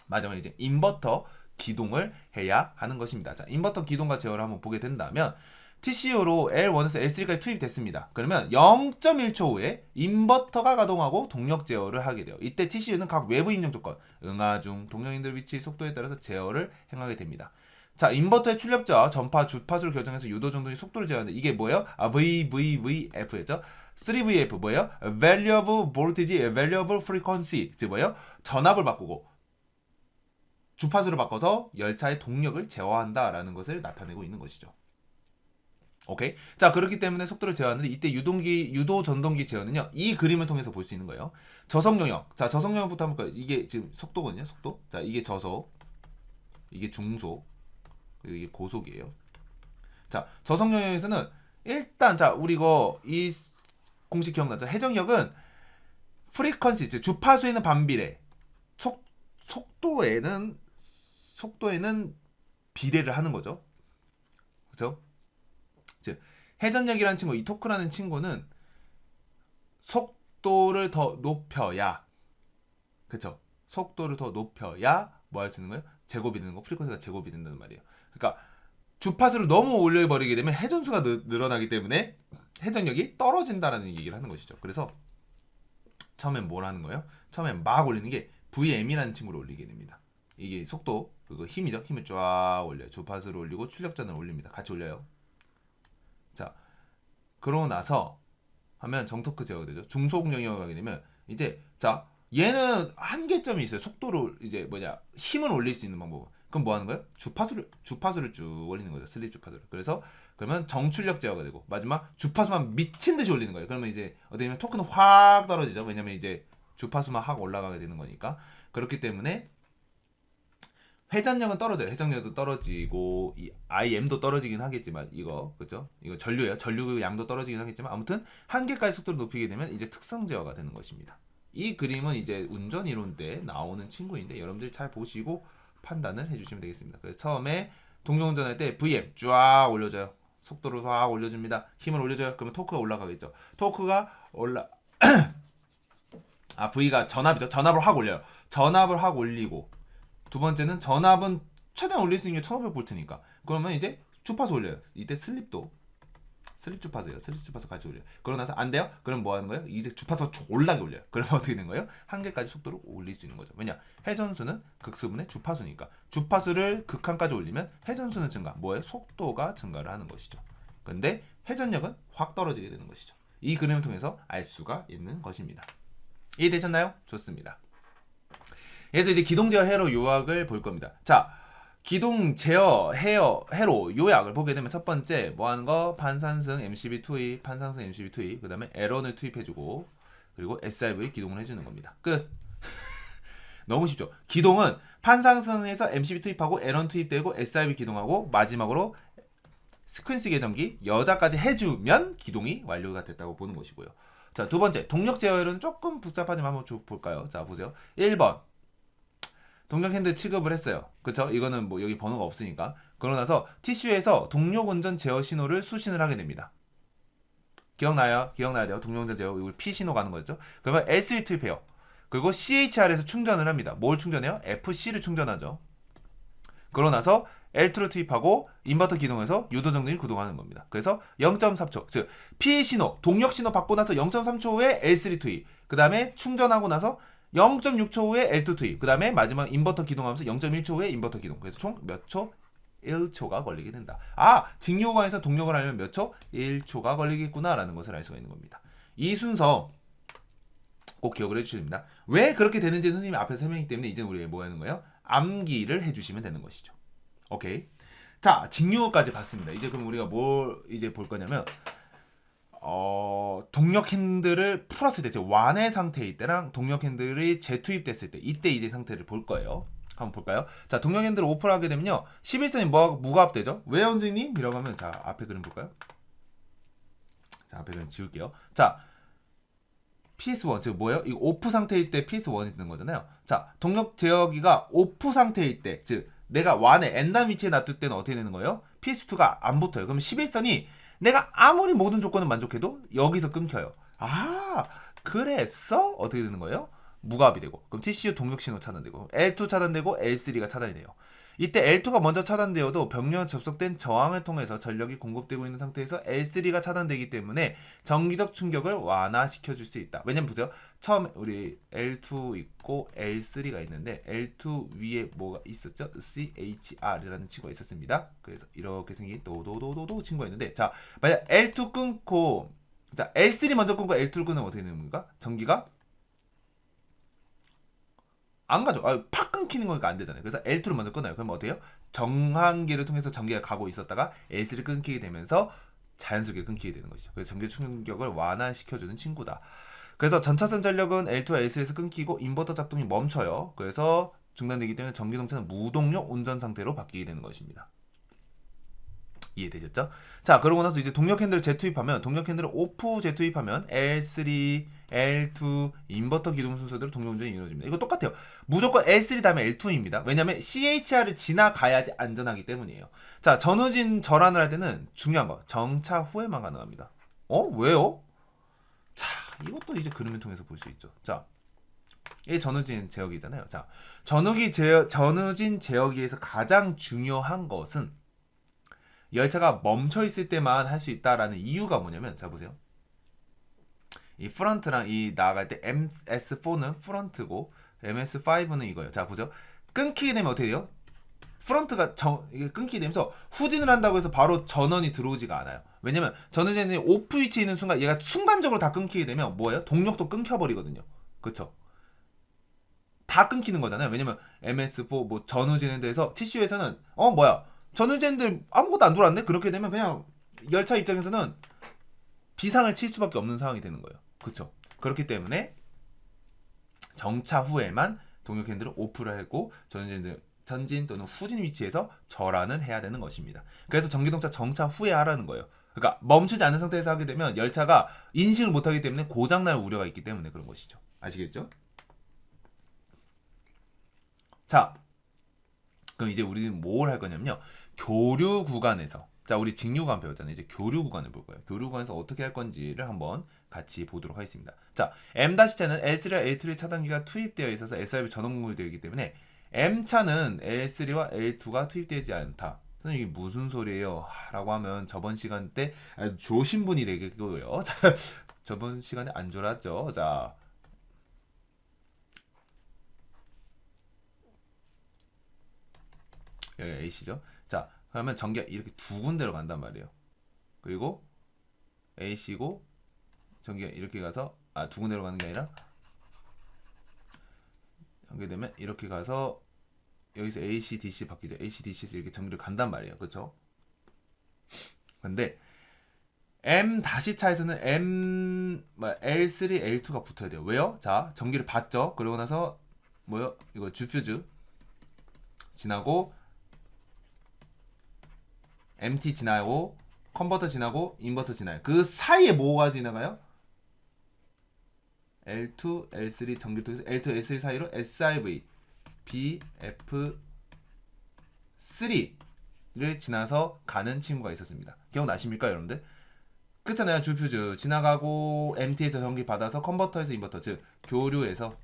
마지막에 이제 인버터 기동을 해야 하는 것입니다. 자, 인버터 기동과 제어를 한번 보게 된다면 TCU로 L1에서 L3까지 투입됐습니다. 그러면 0.1초 후에 인버터가 가동하고 동력 제어를 하게 돼요. 이때 TCU는 각 외부 입력 조건, 응하 중, 동력인들 위치, 속도에 따라서 제어를 행하게 됩니다. 자, 인버터의 출력자, 전파, 주파수를 결정해서 유도 정도의 속도를 제어하는데 이게 뭐예요? VVVF였죠. 3VF 뭐예요? Variable Voltage, Variable Frequency, 즉 뭐예요? 전압을 바꾸고 주파수를 바꿔서 열차의 동력을 제어한다라는 것을 나타내고 있는 것이죠. 오케이. 자, 그렇기 때문에 속도를 제어하는데 이때 유도 전동기 제어는요, 이 그림을 통해서 볼 수 있는 거예요. 저속 영역. 자, 저속 영역부터 한번 볼까요? 이게 지금 속도거든요. 속도. 자, 이게 저속, 이게 중속, 그리고 이게 고속이에요. 자, 저속 영역에서는 일단, 자, 우리 이거 이 공식 기억나죠? 해적력은 프리퀀시, 즉 주파수에는 반비례, 속도에는 비례를 하는 거죠. 그렇죠? 즉 회전력이라는 친구, 이 토크라는 친구는 속도를 더 높여야, 그쵸? 속도를 더 높여야 뭐 할 수 있는 거예요? 제곱이 되는 거, 프리퀀시가 제곱이 된다는 말이에요. 그러니까 주파수를 너무 올려버리게 되면 회전수가 늘어나기 때문에 회전력이 떨어진다라는 얘기를 하는 것이죠. 그래서 처음엔 뭘 하는 거예요? 처음엔 막 올리는 게 VM이라는 친구를 올리게 됩니다. 이게 속도, 그거 힘이죠. 힘을 쫙 올려요. 주파수를 올리고 출력전을 올립니다. 같이 올려요. 자, 그러고 나서 하면 정토크 제어가 되죠. 중소속 영역을 가게 되면 이제 자 얘는 한계점이 있어요. 속도를 이제 힘을 올릴 수 있는 방법. 그럼 뭐 하는 거예요? 주파수를 쭉 올리는 거죠. 슬립 주파수를. 그래서 그러면 정출력 제어가 되고 마지막 주파수만 미친 듯이 올리는 거예요. 그러면 이제 어떻게 보면 토크는 확 떨어지죠. 왜냐면 이제 주파수만 확 올라가게 되는 거니까. 그렇기 때문에 회전력은 떨어져요. 회전력도 떨어지고 이 IM도 떨어지긴 하겠지만 이거 그죠? 이거 전류예요. 전류 양도 떨어지긴 하겠지만 아무튼 한계까지 속도를 높이게 되면 이제 특성 제어가 되는 것입니다. 이 그림은 이제 운전 이론 때 나오는 친구인데 여러분들이 잘 보시고 판단을 해주시면 되겠습니다. 그래서 처음에 동력 운전할 때 VM 쫙 올려줘요. 속도를 확 올려줍니다. 힘을 올려줘요. 그러면 토크가 올라가겠죠. 토크가 V가 전압이죠. 전압을 확 올려요. 전압을 확 올리고 두 번째는 전압은 최대한 올릴 수 있는 게 1500V니까 그러면 이제 주파수 올려요. 이때 슬립 주파수예요. 슬립 주파수 같이 올려요. 그러고 나서 안 돼요? 그럼 뭐 하는 거예요? 이제 주파수가 올라게 올려요. 그러면 어떻게 되는 거예요? 한계까지 속도를 올릴 수 있는 거죠. 왜냐? 회전수는 극수분의 주파수니까. 주파수를 극한까지 올리면 회전수는 증가. 뭐예요? 속도가 증가를 하는 것이죠. 근데 회전력은 확 떨어지게 되는 것이죠. 이 그림을 통해서 알 수가 있는 것입니다. 이해되셨나요? 좋습니다. 그래서 이제 기동 제어 회로 요약을 볼 겁니다. 자, 기동 제어 회로 요약을 보게 되면 첫 번째 뭐 하는 거? 반산승 MCB 투입, 반산승 MCB 투입, 그 다음에 에런을 투입해주고 그리고 SRV 기동을 해주는 겁니다. 끝. 너무 쉽죠? 기동은 판상승에서 MCB 투입하고 에런 투입되고 SRV 기동하고 마지막으로 스퀀스 계정기 여자까지 해주면 기동이 완료가 됐다고 보는 것이고요. 자, 두 번째 동력 제어회로는 조금 복잡하지만 한번 볼까요? 자, 보세요. 1번 동력 핸들 취급을 했어요. 그쵸? 이거는 뭐 여기 번호가 없으니까. 그러고 나서 티슈에서 동력 운전 제어 신호를 수신을 하게 됩니다. 기억나야 돼요. 동력 운전 제어, 이걸 P 신호 가는 거죠. 그러면 S 투입해요. 그리고 CHR에서 충전을 합니다. 뭘 충전해요? FC를 충전하죠. 그러고 나서 L2를 투입하고 인버터 기동해서 유도 정lin을 구동하는 겁니다. 그래서 0.3초, 즉 P 신호, 동력 신호 받고 나서 0.3초 후에 L3 투입, 그 다음에 충전하고 나서 0.6초 후에 L2 투입, 그 다음에 마지막 인버터 기동하면서 0.1초 후에 인버터 기동. 그래서 총 몇 초? 1초가 걸리게 된다. 아, 직류 구간에서 동력을 하려면 몇 초? 1초가 걸리겠구나 라는 것을 알 수가 있는 겁니다. 이 순서 꼭 기억을 해주셔야 됩니다. 왜 그렇게 되는지 선생님이 앞에서 설명했기 때문에 이제 우리 뭐 하는 거예요? 암기를 해주시면 되는 것이죠. 오케이. 자, 직류까지 봤습니다. 이제 그럼 우리가 뭘 이제 볼 거냐면 동력 핸들을 풀었을 때, 즉 완의 상태일 때랑 동력 핸들이 재투입됐을 때, 이때 이제 상태를 볼 거예요. 한번 볼까요? 자, 동력 핸들을 오픈하게 되면요, 11선이 뭐가 합되죠? 왜요, 선생님? 이라고 하면, 자, 앞에 그림 볼까요? 자, 앞에 그림 지울게요. 자, PS1, 즉 뭐예요? 이거 오프 상태일 때 PS1이 뜨는 거잖아요. 자, 동력 제어기가 오프 상태일 때, 즉 내가 완의 N단 위치에 놔둘 때는 어떻게 되는 거예요? PS2가 안 붙어요. 그럼 11선이 내가 아무리 모든 조건을 만족해도 여기서 끊겨요. 아, 그래서 어떻게 되는 거예요? 무갑이 되고, 그럼 TCU 동력 신호 차단되고, L2 차단되고, L3가 차단이 돼요. 이때 L2가 먼저 차단되어도 병력 접속된 저항을 통해서 전력이 공급되고 있는 상태에서 L3가 차단되기 때문에 정기적 충격을 완화시켜 줄 수 있다. 왜냐면 보세요. 처음 우리 L2 있고 L3가 있는데 L2 위에 뭐가 있었죠? CHR이라는 친구가 있었습니다. 그래서 이렇게 생긴 도도도도도 친구가 있는데, 자, 만약 L2 끊고, 자, L3 먼저 끊고 L2를 끊으면 어떻게 되는 겁니까? 전기가 안 가죠. 팍 끊기는 거니까 안 되잖아요. 그래서 L2를 먼저 끊어요. 그러면 어때요? 정항기를 통해서 전기가 가고 있었다가 L3를 끊기게 되면서 자연스럽게 끊기게 되는 것이죠. 그래서 전기 충격을 완화시켜주는 친구다. 그래서 전차선 전력은 L2와 L3에서 끊기고 인버터 작동이 멈춰요. 그래서 중단되기 때문에 전기동체는 무동력 운전 상태로 바뀌게 되는 것입니다. 이해되셨죠? 자, 그러고 나서 이제 동력 핸들을 재투입하면, 동력 핸들을 오프 재투입하면 L3, L2, 인버터 기동 순서대로 동력 운전이 이루어집니다. 이거 똑같아요. 무조건 L3 다음에 L2입니다. 왜냐면 CHR을 지나가야지 안전하기 때문이에요. 자, 전후진 전환을 할 때는 중요한 거, 정차 후에만 가능합니다. 왜요? 자, 이것도 이제 그림을 통해서 볼 수 있죠. 자, 이게 전후진 제어기잖아요. 자, 전후진 제어기에서 가장 중요한 것은 열차가 멈춰 있을 때만 할 수 있다라는 이유가 뭐냐면, 자 보세요. 이 프런트랑 이 나아갈 때 MS4는 프런트고 MS5는 이거예요. 자 보죠. 끊기게 되면 어떻게 돼요? 프런트가 이게 끊기게 되면서 후진을 한다고 해서 바로 전원이 들어오지가 않아요. 왜냐면 전원이 오프 위치에 있는 순간 얘가 순간적으로 다 끊기게 되면 뭐예요? 동력도 끊겨버리거든요. 그쵸? 다 끊기는 거잖아요. 왜냐면 MS4 뭐 전후진에 대해서 TCU에서는 뭐야 전후진들 아무것도 안 돌았네? 그렇게 되면 그냥 열차 입장에서는 비상을 칠 수밖에 없는 상황이 되는 거예요. 그쵸? 그렇기 때문에 정차 후에만 동력 핸들을 오프를 하고 전진 또는 후진 위치에서 절하는 해야 되는 것입니다. 그래서 전기동차 정차 후에 하라는 거예요. 그러니까 멈추지 않은 상태에서 하게 되면 열차가 인식을 못하기 때문에 고장날 우려가 있기 때문에 그런 것이죠. 아시겠죠? 자, 그럼 이제 우리는 뭘 할 거냐면요. 교류 구간에서, 자 우리 직류 구간 배웠잖아요. 이제 교류 구간을 볼 거예요. 교류 구간에서 어떻게 할 건지를 한번 같이 보도록 하겠습니다. 자, M-차는 L3와 L2의 차단기가 투입되어 있어서 SRB 전원 공급되어 있기 때문에 M차는 L3와 L2가 투입되지 않다. 선생님 이게 무슨 소리예요? 라고 하면 저번 시간 때 조신 분이 되겠고요. 저번 시간에 안 졸았죠. 자, 여기 A씨죠. 자, 그러면 전기가 이렇게 두 군데로 간단 말이에요. 그리고 A씨고 전기가 이렇게 가서 두 군데로 가는 게 아니라 연결되면 이렇게 가서 여기서 AC, DC 바뀌죠. AC, DC에서 이렇게 전기를 간단 말이에요. 그렇죠? 근데 M-차에서는 L3, L2가 붙어야 돼요. 왜요? 자, 전기를 받죠. 그러고 나서 뭐요? 이거 주퓨즈 지나고 MT 지나고 컨버터 지나고 인버터 지나요. 그 사이에 뭐가 지나가요? L2, L3 전기를 통해서 L2, L3 사이로 SIV, BF3를 지나서 가는 친구가 있었습니다. 기억나십니까, 여러분들? 그렇잖아요. 주퓨즈 지나가고 MT에서 전기 받아서 컨버터에서 인버터, 즉 교류에서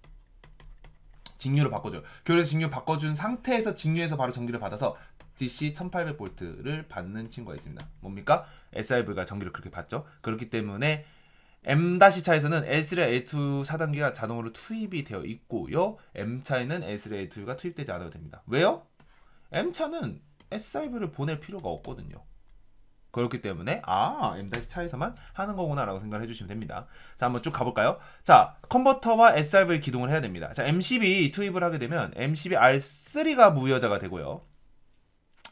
직류로 바꿔줘요. 교류에서 직류 바꿔준 상태에서 직류에서 바로 전기를 받아서 DC 1800V를 받는 친구가 있습니다. 뭡니까? SIV가 전기를 그렇게 받죠. 그렇기 때문에 M-차에서는 L3, L2 4단계가 자동으로 투입이 되어 있고요. M차에는 L3, L2가 투입되지 않아도 됩니다. 왜요? M차는 SIV를 보낼 필요가 없거든요. 그렇기 때문에 M-차에서만 하는 거구나 라고 생각을 해주시면 됩니다. 자, 한번 쭉 가볼까요? 자, 컨버터와 SIV를 기동을 해야 됩니다. 자, MCB 투입을 하게 되면 MCB R3가 무여자가 되고요.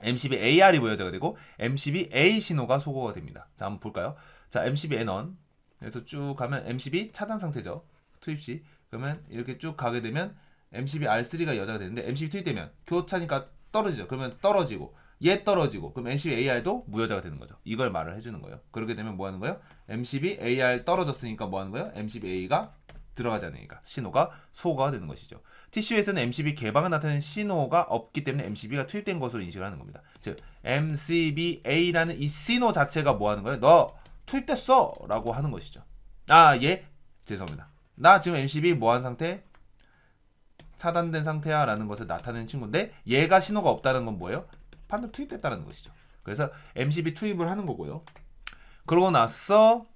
MCB AR이 무여자가 되고 MCB A 신호가 소거가 됩니다. 자, 한번 볼까요? 자, MCB N1 그래서 쭉 가면 MCB 차단 상태죠. 투입 시. 그러면 이렇게 쭉 가게 되면 MCB R3가 여자가 되는데 MCB 투입되면 교차니까 떨어지죠. 그러면 떨어지고 얘 떨어지고 그럼 MCB AR도 무여자가 되는 거죠. 이걸 말을 해주는 거예요. 그렇게 되면 뭐 하는 거예요? MCB AR 떨어졌으니까 뭐 하는 거예요? MCB A가 들어가지 않으니까 신호가 소거가 되는 것이죠. TCU에서는 MCB 개방을 나타내는 신호가 없기 때문에 MCB가 투입된 것으로 인식을 하는 겁니다. 즉 MCBA라는 이 신호 자체가 뭐 하는 거예요? 너 투입됐어! 라고 하는 것이죠. 죄송합니다. 나 지금 MCB 뭐한 상태? 차단된 상태야 라는 것을 나타내는 친구인데 얘가 신호가 없다는 건 뭐예요? 반대로 투입됐다는 것이죠. 그래서 MCB 투입을 하는 거고요. 그러고 나서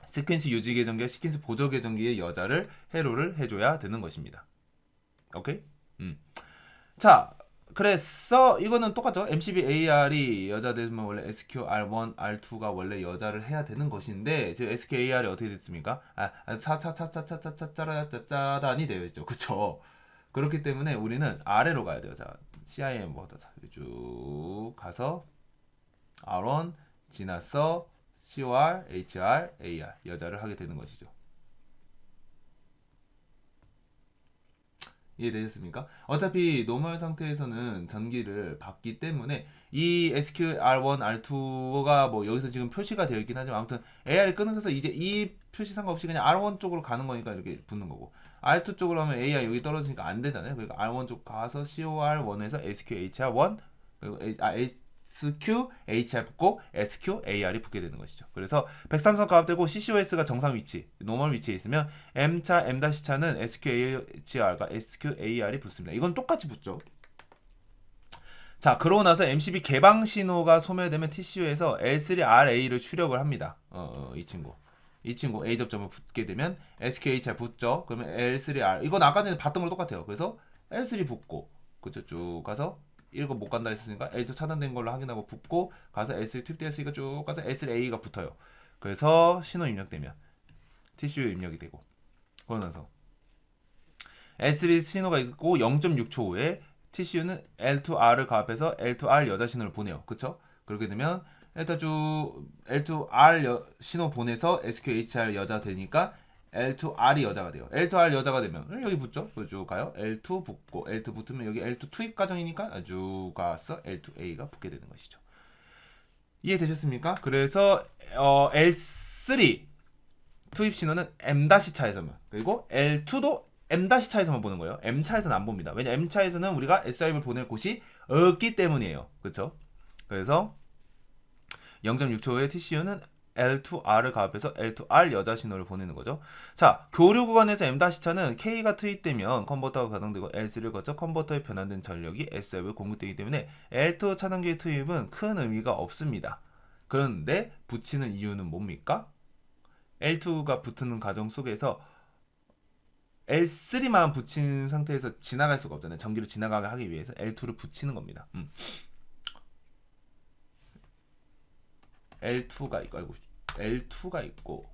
시퀀스 유지 계정기와 시퀀스 보조 계정기의 여자를 해로를 해줘야 되는 것입니다. 오케이? 자, 그래서 이거는 똑같죠. MCB AR이 여자 되면 원래 SQR1, R2가 원래 여자를 해야 되는 것인데 지금 SQAR이 어떻게 됐습니까? 차단이 되어 있죠. 그쵸? 그렇기 때문에 우리는 아래로 가야 돼요. 자, CIM 쭉 가서 R1 지나서 COR, HR, AR 여자를 하게 되는 것이죠. 이해되셨습니까? 어차피 노멀 상태에서는 전기를 받기 때문에 이 SQR1, R2가 뭐 여기서 지금 표시가 되어 있긴 하지만 아무튼 AR이 끊어져서 이제 이 표시 상관없이 그냥 R1 쪽으로 가는 거니까 이렇게 붙는 거고 R2 쪽으로 하면 AR 여기 떨어지니까 안 되잖아요. 그러니까 R1 쪽 가서 COR1에서 SQHR1 그리고 SQHR 붙고 SQAR이 붙게 되는 것이죠. 그래서 백삼성 가압되고 CCOS가 정상 위치, 노멀 위치에 있으면 M차, M-차는 SQHR과 SQAR이 붙습니다. 이건 똑같이 붙죠. 자, 그러고 나서 MCB 개방 신호가 소멸되면 TCU에서 L3RA를 출력을 합니다. 이 친구 A 접점을 붙게 되면 SQHR 붙죠. 그러면 L3R 이건 아까 전에 봤던 거랑 똑같아요. 그래서 L3 붙고 그쵸 쭉 가서 이거 못 간다 했으니까 L2 차단된 걸로 확인하고 붙고 가서 L3 투입되었으니까 쭉 가서 L3A가 붙어요. 그래서 신호 입력되면 TCU 입력이 되고 그러고 나서 L3 신호가 있고 0.6초 후에 TCU는 L2R을 가압해서 L2R 여자 신호를 보내요. 그쵸? 그렇게 되면 L2R 신호 보내서 SQHR 여자 되니까 L2R이 여자가 돼요. L2R 여자가 되면 여기 붙죠? 쭉 가요. L2 붙고 L2 붙으면 여기 L2 투입 과정이니까 쭉 가서 L2A가 붙게 되는 것이죠. 이해되셨습니까? 그래서 L3 투입 신호는 M-차에서만 그리고 L2도 M-차에서만 보는 거예요. M차에서는 안 봅니다. 왜냐 M차에서는 우리가 SIM을 보낼 곳이 없기 때문이에요. 그렇죠? 그래서 0.6초 후에 TCU는 L2R을 가압해서 L2R 여자 신호를 보내는 거죠. 자, 교류 구간에서 M-차는 K가 투입되면 컨버터가 가동되고 L3를 거쳐 컨버터에 변환된 전력이 SI에 공급되기 때문에 L2 차단기의 투입은 큰 의미가 없습니다. 그런데 붙이는 이유는 뭡니까? L2가 붙는 과정 속에서 L3만 붙인 상태에서 지나갈 수가 없잖아요. 전기를 지나가게 하기 위해서 L2를 붙이는 겁니다. L2가 있고, L2가 있고,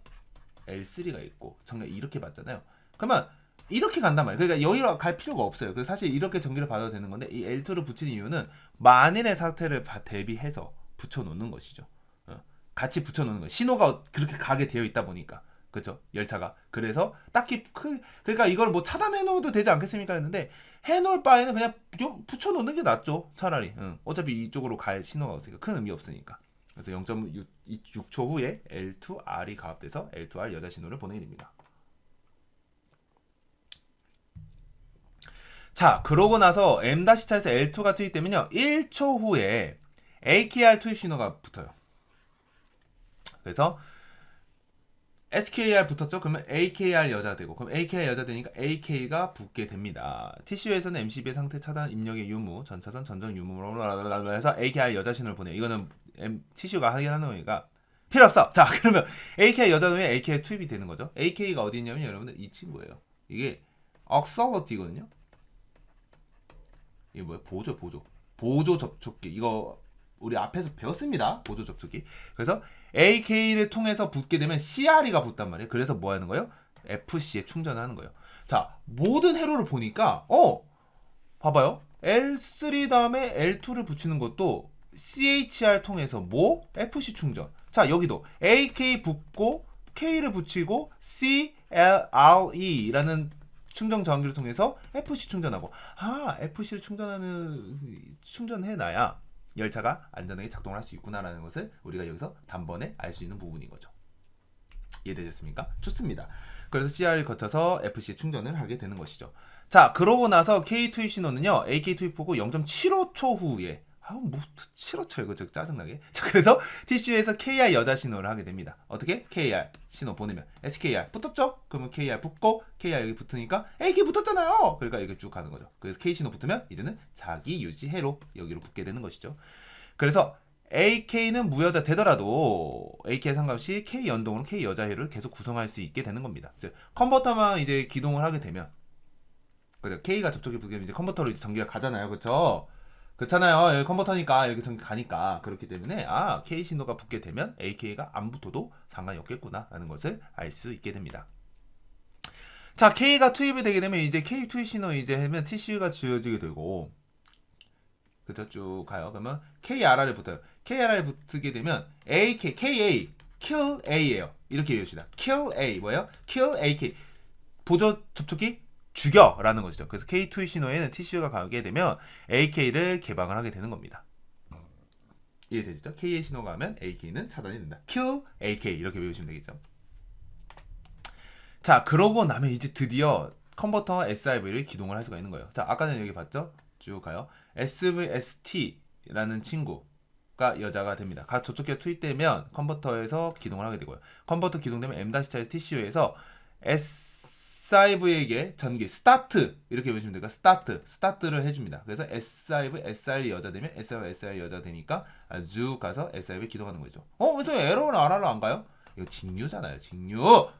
L3가 있고, 전기가 이렇게 받잖아요. 그러면 이렇게 간단 말이에요. 그러니까 여기로 갈 필요가 없어요. 그래서 사실 이렇게 전기를 받아도 되는 건데 이 L2를 붙이는 이유는 만일의 사태를 대비해서 붙여놓는 것이죠. 같이 붙여놓는 거예요. 신호가 그렇게 가게 되어 있다 보니까. 그렇죠? 열차가. 그래서 딱히 그러니까 이걸 뭐 차단해 놓어도 되지 않겠습니까 했는데 해놓을 바에는 그냥 붙여 놓는 게 낫죠. 차라리. 어차피 이쪽으로 갈 신호가 없으니까 큰 의미 없으니까. 그래서 0.6초 후에 L2R이 가압돼서 L2R 여자 신호를 보내게 됩니다. 자, 그러고 나서 M-차에서 L2가 투입되면요. 1초 후에 AKR 투입 신호가 붙어요. 그래서 SQAR 붙었죠? 그러면 AKR 여자 되고 그럼 AKR 여자 되니까 AK가 붙게 됩니다. TCU에서는 MCB의 상태 차단 입력의 유무, 전차선 전정 유무로 해서 AKR 여자 신호를 보내요. 이거는 TCU가 하긴 하는 거니까 필요 없어. 자, 그러면 AKR 여자 후에 AKR 투입이 되는 거죠. AK가 어디 있냐면 여러분들 이 친구예요. 이게 억설러티거든요. 이게 뭐예요? 보조 접촉기. 이거 우리 앞에서 배웠습니다. 보조 접촉기. 그래서 AK를 통해서 붙게 되면 CRE가 붙단 말이에요. 그래서 뭐 하는 거예요? FC에 충전하는 거예요. 자, 모든 회로를 보니까 봐봐요. L3 다음에 L2를 붙이는 것도 CHR 통해서 뭐? FC 충전. 자, 여기도 AK 붙고 K를 붙이고 CLRE라는 충전 전기를 통해서 FC 충전하고 FC를 충전해놔야 열차가 안전하게 작동을 할 수 있구나라는 것을 우리가 여기서 단번에 알 수 있는 부분인 거죠. 이해되셨습니까? 좋습니다. 그래서 CR을 거쳐서 FC 충전을 하게 되는 것이죠. 자, 그러고 나서 K 투입 신호는요. AK 투입 후고 0.75초 후에 뭐 75초에 그거 짜증나게. 자, 그래서 TCU에서 KR 여자 신호를 하게 됩니다. 어떻게? KR 신호 보내면 SKR 붙었죠? 그러면 KR 붙고 KR 여기 붙으니까 AK 붙었잖아요. 그러니까 이렇게 쭉 가는 거죠. 그래서 K 신호 붙으면 이제는 자기 유지 해로 여기로 붙게 되는 것이죠. 그래서 AK는 무여자 되더라도 AK에 상관없이 K 연동으로 K 여자회를 계속 구성할 수 있게 되는 겁니다. 즉 컨버터만 이제 기동을 하게 되면 그죠? K가 접촉이 붙게 되면 이제 컨버터로 이제 전기가 가잖아요. 그렇죠? 그렇잖아요. 여기 컨버터니까 이렇게 전기 가니까 그렇기 때문에 K 신호가 붙게 되면 AK가 안 붙어도 상관이 없겠구나라는 것을 알 수 있게 됩니다. 자, K가 투입이 되게 되면 이제 K 투입 신호 이제 하면 TCU가 지어지게 되고 그죠? 쭉 가요. 그러면 KRR에 붙어요. KRR에 붙게 되면 AK, KA, Kill A예요. 이렇게 외웁시다. Kill A 뭐예요? Kill AK 보조 접촉기 죽여라는 것이죠. 그래서 K2 신호에는 TCU가 가게 되면 AK를 개방을 하게 되는 겁니다. 이해되시죠? K의 신호가 가면 AK는 차단이 된다. Kill AK 이렇게 외우시면 되겠죠. 자, 그러고 나면 이제 드디어 컨버터 SIV를 기동을 할 수가 있는 거예요. 자, 아까 전에 여기 봤죠? 쭉 가요. SVST라는 친구 가 여자가 됩니다. 각 접촉기가 투입되면 컨버터에서 기동을 하게 되고요. 컨버터 기동되면 M-차에서 TCU에서 S5에게 전기 스타트 이렇게 보시면 되니까 스타트를 해줍니다. 그래서 S5 SR 여자 되면 S5 SR 여자 되니까 쭉 가서 S5에 기동하는 거죠. 왜 에러는 RR로 안 가요? 이거 직류잖아요. 직류.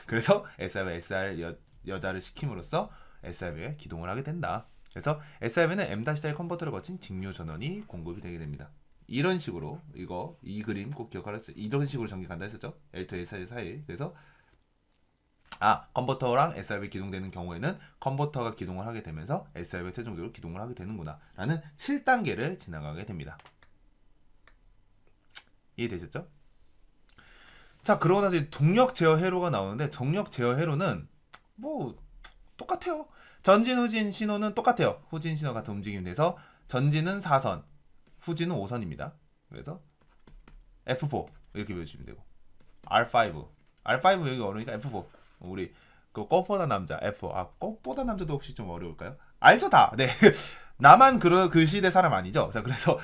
그래서 S5 SR 여자를 시킴으로써 S5에 기동을 하게 된다. 그래서 S5에는 M-자의 컨버터를 거친 직류 전원이 공급이 되게 됩니다. 이런 식으로 이 그림 꼭 기억하랬어요. 이런 식으로 전기 간다 했었죠. L2 S1 사이. 그래서 컨버터랑 SR이 기동되는 경우에는 컨버터가 기동을 하게 되면서 SR이 최종적으로 기동을 하게 되는구나 라는 7단계를 지나가게 됩니다. 이해되셨죠? 자, 그러고 나서 동력 제어 회로가 나오는데 동력 제어 회로는 뭐 똑같아요. 전진 후진 신호는 똑같아요. 후진 신호 같은 움직임이 돼서 전진은 4선, 후진은 5선입니다. 그래서 F4 이렇게 보시면 되고 R5 여기 어려우니까 F4 우리 그 꽃보다 남자 F4 꽃보다 남자도 혹시 좀 어려울까요? 알죠 다. 네. 나만 그 시대 사람 아니죠. 자, 그래서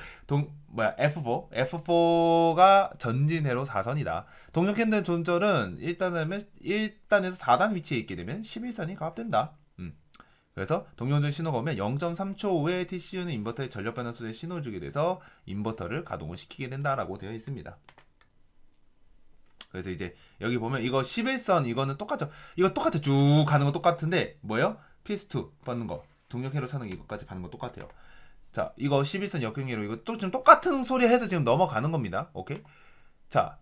F4가 전진회로 4선이다. 동력핸들 존절은 1단에서 4단 위치에 있게 되면 11선이 가압된다. 그래서 동력운전 신호가 오면 0.3초 후에 TCU는 인버터의 전력 변환 소리에 신호를 주게 돼서 인버터를 가동을 시키게 된다라고 되어 있습니다. 그래서 이제 여기 보면 이거 11선 이거는 똑같죠. 이거 똑같아. 쭉 가는 거 똑같은데 뭐예요? PS2 받는 거. 동력회로 차는 이거까지 받는 거 똑같아요. 자, 이거 11선 역행회로 이거 또 지금 똑같은 소리 해서 지금 넘어가는 겁니다. 오케이? 자,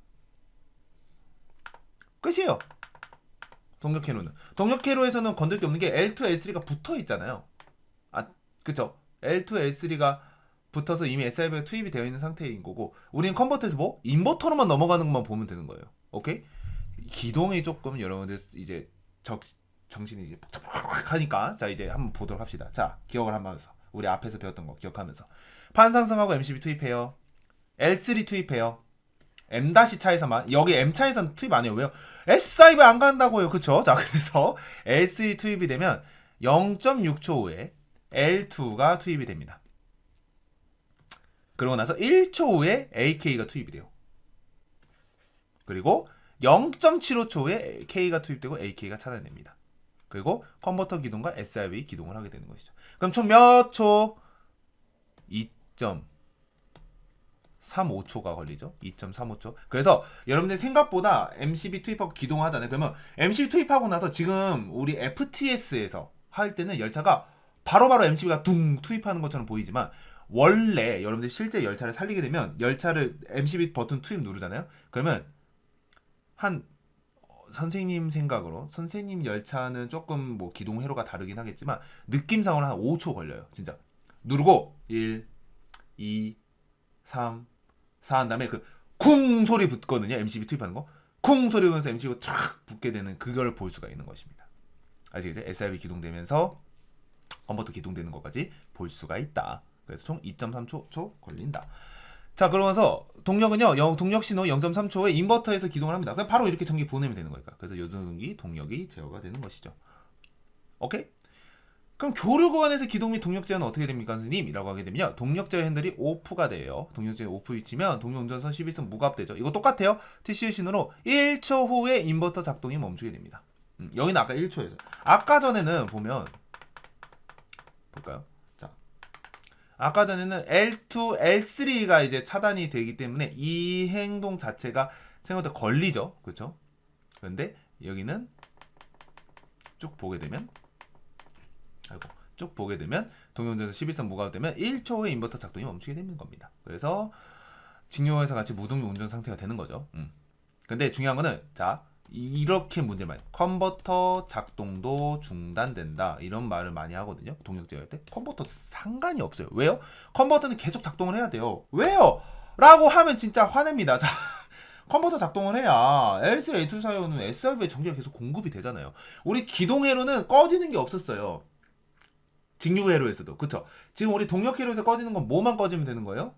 끝이에요. 동력회로에서는 건들 게 없는 게 L2, L3가 붙어 있잖아요. 그쵸? L2, L3가 붙어서 이미 SRV가 투입이 되어 있는 상태인 거고, 우리는 컨버터에서 인버터로만 넘어가는 것만 보면 되는 거예요. 오케이? 기동이 조금 여러분들 이제 정신이 이제 복잡하니까 자, 이제 한번 보도록 합시다. 자, 기억을 하면서 우리 앞에서 배웠던 거 기억하면서 판상승하고 MCB 투입해요. L3 투입해요. M-차에서만. 여기 M차에서는 투입 안 해요. 왜요? S5 안 간다고요. 그쵸? 자, 그래서 L3 투입이 되면 0.6초 후에 L2가 투입이 됩니다. 그러고 나서 1초 후에 AK가 투입이 돼요. 그리고 0.75초 후에 K가 투입되고 AK가 차단됩니다. 그리고 컨버터 기동과 SRV 기동을 하게 되는 것이죠. 그럼 총 몇 초? 2.35초가 걸리죠. 2.35초. 그래서 여러분들 생각보다 MCB 투입하고 기동하잖아요. 그러면 MCB 투입하고 나서 지금 우리 FTS에서 할 때는 열차가 바로바로 MCB가 둥 투입하는 것처럼 보이지만 원래 여러분들 실제 열차를 살리게 되면 열차를 MCB 버튼 투입 누르잖아요. 그러면 한 선생님 생각으로 선생님 열차는 조금 뭐 기동 회로가 다르긴 하겠지만 느낌상으로 한 5초 걸려요. 진짜 누르고 1, 2, 3, 4 한 다음에 그 쿵 소리 붙거든요. MCB 투입하는 거. 쿵 소리 오면서 MCB가 촥 붙게 되는 그걸 볼 수가 있는 것입니다. 아시겠죠? SRV 기동되면서 컨버터 기동되는 것까지 볼 수가 있다. 그래서 총 2.3초 걸린다. 자, 그러면서 동력은요, 동력 신호 0.3초에 인버터에서 기동을 합니다. 그냥 바로 이렇게 전기 보내면 되는 거니까. 그래서 요전기 동력이 제어가 되는 것이죠. 오케이? 그럼 교류 구간에서 기동 및 동력 제어는 어떻게 됩니까, 선생님? 이라고 하게 되면 동력 제어 핸들이 오프가 돼요. 동력 제어 오프 위치면 동력 운전선 11선 무갑되죠. 이거 똑같아요. TCU 신호로 1초 후에 인버터 작동이 멈추게 됩니다. 여기는 아까 1초에서. 아까 전에는 보면 볼까요? 자, 아까 전에는 L2, L3가 이제 차단이 되기 때문에 이 행동 자체가 생각보다 걸리죠. 그렇죠? 그런데 여기는 쭉 보게 되면 동력운전선 11선 무가되면 1초 후에 인버터 작동이 멈추게 되는 겁니다. 그래서 직류에서 같이 무동력 운전 상태가 되는 거죠. 근데 중요한 거는 자, 이렇게 문제를 많이 컨버터 작동도 중단된다 이런 말을 많이 하거든요. 동력 제어할 때 컨버터 상관이 없어요. 왜요? 컨버터는 계속 작동을 해야 돼요. 왜요? 라고 하면 진짜 화냅니다. 자, 컨버터 작동을 해야 L3, A2 사이로는 SRV에 전기가 계속 공급이 되잖아요. 우리 기동회로는 꺼지는 게 없었어요. 직류회로에서도. 그쵸? 지금 우리 동력회로에서 꺼지는 건 뭐만 꺼지면 되는 거예요?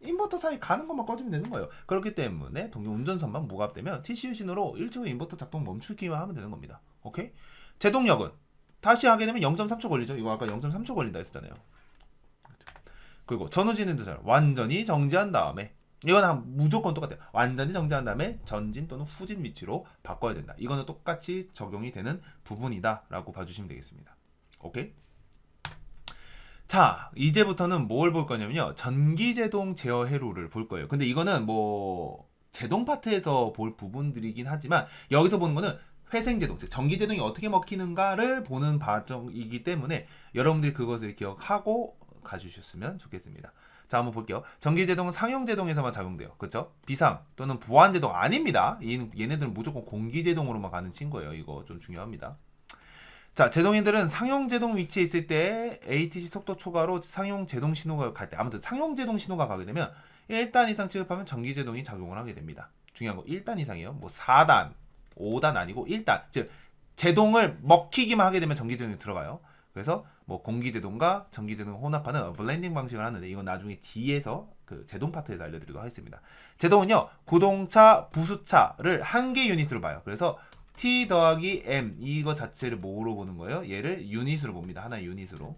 인버터 사이 가는 것만 꺼주면 되는 거예요. 그렇기 때문에 동력 운전선만 무갑되면 TCU 신호로 1초 후에 인버터 작동 멈추기만 하면 되는 겁니다. 오케이? 제동력은 다시 하게 되면 0.3초 걸리죠. 이거 아까 0.3초 걸린다 했었잖아요. 그리고 전후진행도 완전히 정지한 다음에 이건 무조건 똑같아요. 완전히 정지한 다음에 전진 또는 후진 위치로 바꿔야 된다. 이거는 똑같이 적용이 되는 부분이다 라고 봐주시면 되겠습니다. 오케이? 자, 이제부터는 뭘 볼 거냐면요. 전기제동 제어 회로를 볼 거예요. 근데 이거는 뭐 제동 파트에서 볼 부분들이긴 하지만 여기서 보는 거는 회생제동, 즉 전기제동이 어떻게 먹히는가를 보는 과정이기 때문에 여러분들이 그것을 기억하고 가주셨으면 좋겠습니다. 자, 한번 볼게요. 전기제동은 상용제동에서만 작용돼요. 그쵸? 비상 또는 보안제동 아닙니다. 얘네들은 무조건 공기제동으로만 가는 친구예요. 이거 좀 중요합니다. 자, 제동인들은 상용제동 위치에 있을 때 ATC 속도 초과로 상용제동 신호가 갈 때, 아무튼 상용제동 신호가 가게 되면 1단 이상 취급하면 전기제동이 작용을 하게 됩니다. 중요한 거 1단 이상이에요. 뭐 4단, 5단 아니고 1단. 즉 제동을 먹히기만 하게 되면 전기제동이 들어가요. 그래서 뭐 공기제동과 전기제동을 혼합하는 블렌딩 방식을 하는데 이건 나중에 뒤에서 그 제동 파트에서 알려드리도록 하겠습니다. 제동은요, 구동차, 부수차를 한 개 유닛으로 봐요. 그래서 T 더하기 M 이거 자체를 뭐로 보는 거예요? 얘를 유닛으로 봅니다. 하나의 유닛으로.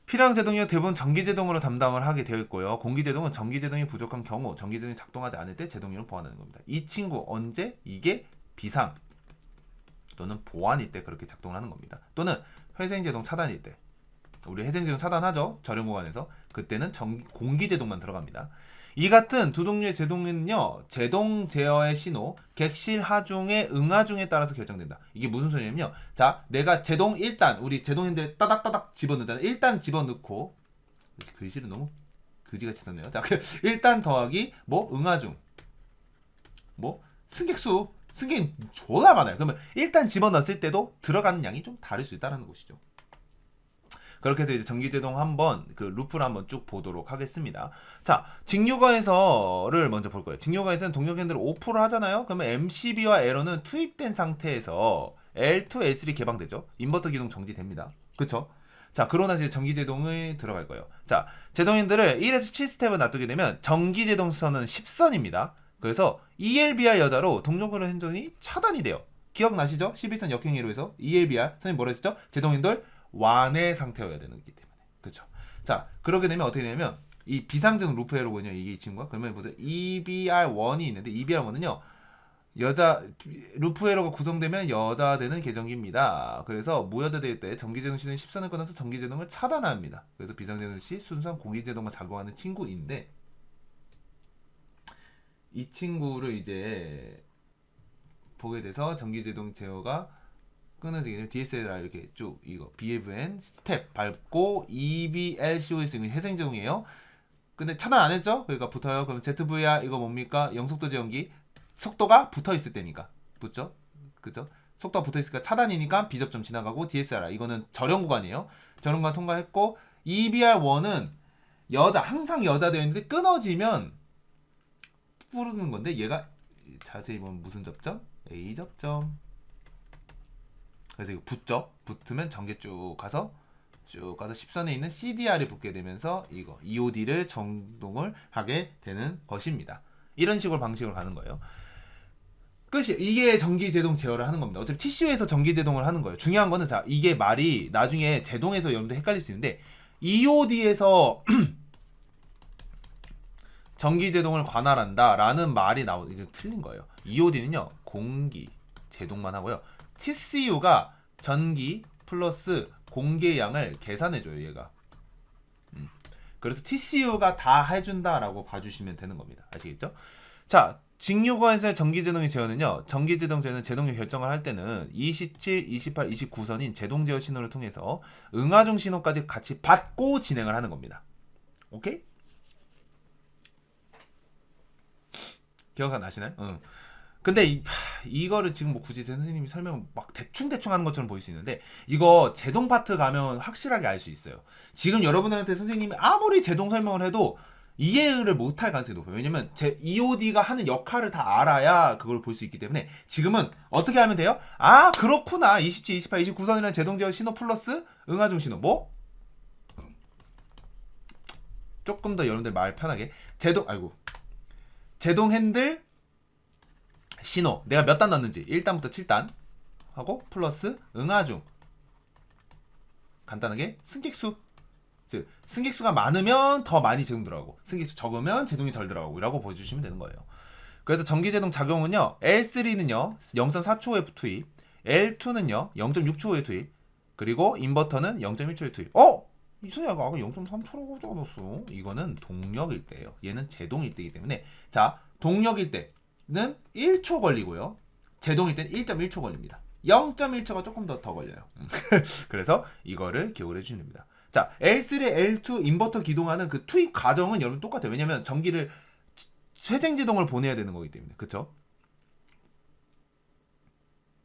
필요한 제동이 대부분 전기제동으로 담당을 하게 되어 있고요. 공기제동은 전기제동이 부족한 경우 전기제동이 작동하지 않을 때 제동률을 보완하는 겁니다. 이 친구 언제? 이게 비상 또는 보완일 때 그렇게 작동을 하는 겁니다. 또는 회생제동 차단일 때. 우리 회생제동 차단하죠. 저렴 구간에서. 그때는 공기제동만 들어갑니다. 이 같은 두 종류의 제동은요, 제동 제어의 신호, 객실 하중의 응하중에 따라서 결정된다. 이게 무슨 소리냐면요. 자, 내가 제동 1단, 우리 제동 핸들 따닥따닥 집어넣잖아요. 1단 집어넣고, 글씨를 너무 그지같이 썼네요. 자, 1단 더하기, 뭐, 응하중. 뭐, 승객수. 승객이 졸라 많아요. 그러면 1단 집어넣었을 때도 들어가는 양이 좀 다를 수 있다는 것이죠. 그렇게 해서 이제 전기제동 한번 그 루프를 한번 쭉 보도록 하겠습니다. 자, 직류거에서를 먼저 볼 거예요. 직류거에서는 동력 핸들을 오프를 하잖아요. 그러면 MCB와 에러는 투입된 상태에서 L2, L3 개방되죠. 인버터 기동 정지됩니다. 그쵸? 자, 그러나 이제 전기제동에 들어갈 거예요. 자, 제동 핸들을 1에서 7스텝을 놔두게 되면 전기제동 선은 10선입니다. 그래서 ELBR 여자로 동력거래 행정이 차단이 돼요. 기억나시죠? 11선 역행위로 해서 ELBR 선생님 뭐라 했었죠? 제동 핸들 완의 상태여야 되는 거기 때문에. 그렇죠. 자, 그렇게 되면 어떻게 되냐면 이 비상제동 루프 에러거든요. 이게 이 친구가. 그러면 보세요. EBR1이 있는데 EBR1은요. 여자 루프 에러가 구성되면 여자되는 계정기입니다. 그래서 무여자될 때 전기제동 시는 10선을 끊어서 전기제동을 차단합니다. 그래서 비상제동 시 순수한 공기제동과 작용하는 친구인데 이 친구를 이제 보게 돼서 전기제동 제어가 끊어지게 되면 DSLR 이렇게 쭉 이거 BFN 스텝 밟고 EBLCOS 이거 회생제동이에요. 근데 차단 안 했죠? 그러니까 붙어요. 그럼 ZVR 이거 뭡니까? 영속도 제어기 속도가 붙어 있을 때니까 붙죠? 그죠? 속도가 붙어 있으니까 차단이니까 비접점 지나가고 DSLR 이거는 저렴 구간이에요. 저렴 구간 통과했고 EBR1은 여자 항상 여자 되어 있는데 끊어지면 부르는 건데 얘가 자세히 보면 무슨 접점? A 접점. 그래서 이거 붙죠. 붙으면 전개 쭉 가서 10선에 있는 CDR이 붙게 되면서 이거 EOD를 정동을 하게 되는 것입니다. 이런 식으로 방식으로 가는 거예요. 끝이 이게 전기제동 제어를 하는 겁니다. 어차피 TCU에서 전기제동을 하는 거예요. 중요한 거는 자 이게 말이 나중에 제동에서 여러분들 헷갈릴 수 있는데 EOD에서 전기제동을 관할한다 라는 말이 이게 틀린 거예요. EOD는요 공기 제동만 하고요. TCU가 전기 플러스 공기의 양을 계산해줘요, 얘가. 그래서 TCU가 다 해준다라고 봐주시면 되는 겁니다. 아시겠죠? 자, 직류거에서의 전기제동의 제어는요, 전기제동 제어는 제동력 결정을 할 때는 27, 28, 29선인 제동 제어 신호를 통해서 응하중 신호까지 같이 받고 진행을 하는 겁니다. 오케이? 기억 나시나요? 응. 근데 이거를 지금 뭐 굳이 선생님이 설명 막 대충 하는 것처럼 보일 수 있는데 이거 제동 파트 가면 확실하게 알 수 있어요. 지금 여러분들한테 선생님이 아무리 제동 설명을 해도 이해를 못할 가능성이 높아요. 왜냐면 제 EOD가 하는 역할을 다 알아야 그걸 볼 수 있기 때문에 지금은 어떻게 하면 돼요? 아 그렇구나. 27, 28, 29선이라는 제동 제어 신호 플러스 응하중 신호 뭐? 조금 더 여러분들 말 편하게 제동 핸들 신호 내가 몇 단 넣었는지 1단부터 7단 하고 플러스 응하중 간단하게 승객수 즉 승객수가 많으면 더 많이 제동 들어가고 승객수 적으면 제동이 덜 들어가고 이라고 보여주시면 되는 거예요. 그래서 전기제동 작용은요, L3는요 0.4초 후에 투입, L2는요 0.6초 후에 투입, 그리고 인버터는 0.1초에 투입. 이선이 아까 0.3초라고 적어놨어. 이거는 동력일 때예요. 얘는 제동일 때이기 때문에, 자, 동력일 때는 1초 걸리고요, 제동일 때는 1.1초 걸립니다. 0.1초가 조금 더 걸려요. 그래서 이거를 기억을 해주시면 됩니다. 자, L3, L2 인버터 기동하는 그 투입 과정은 여러분 똑같아요. 왜냐면 전기를 회생제동을 보내야 되는 거기 때문에. 그쵸?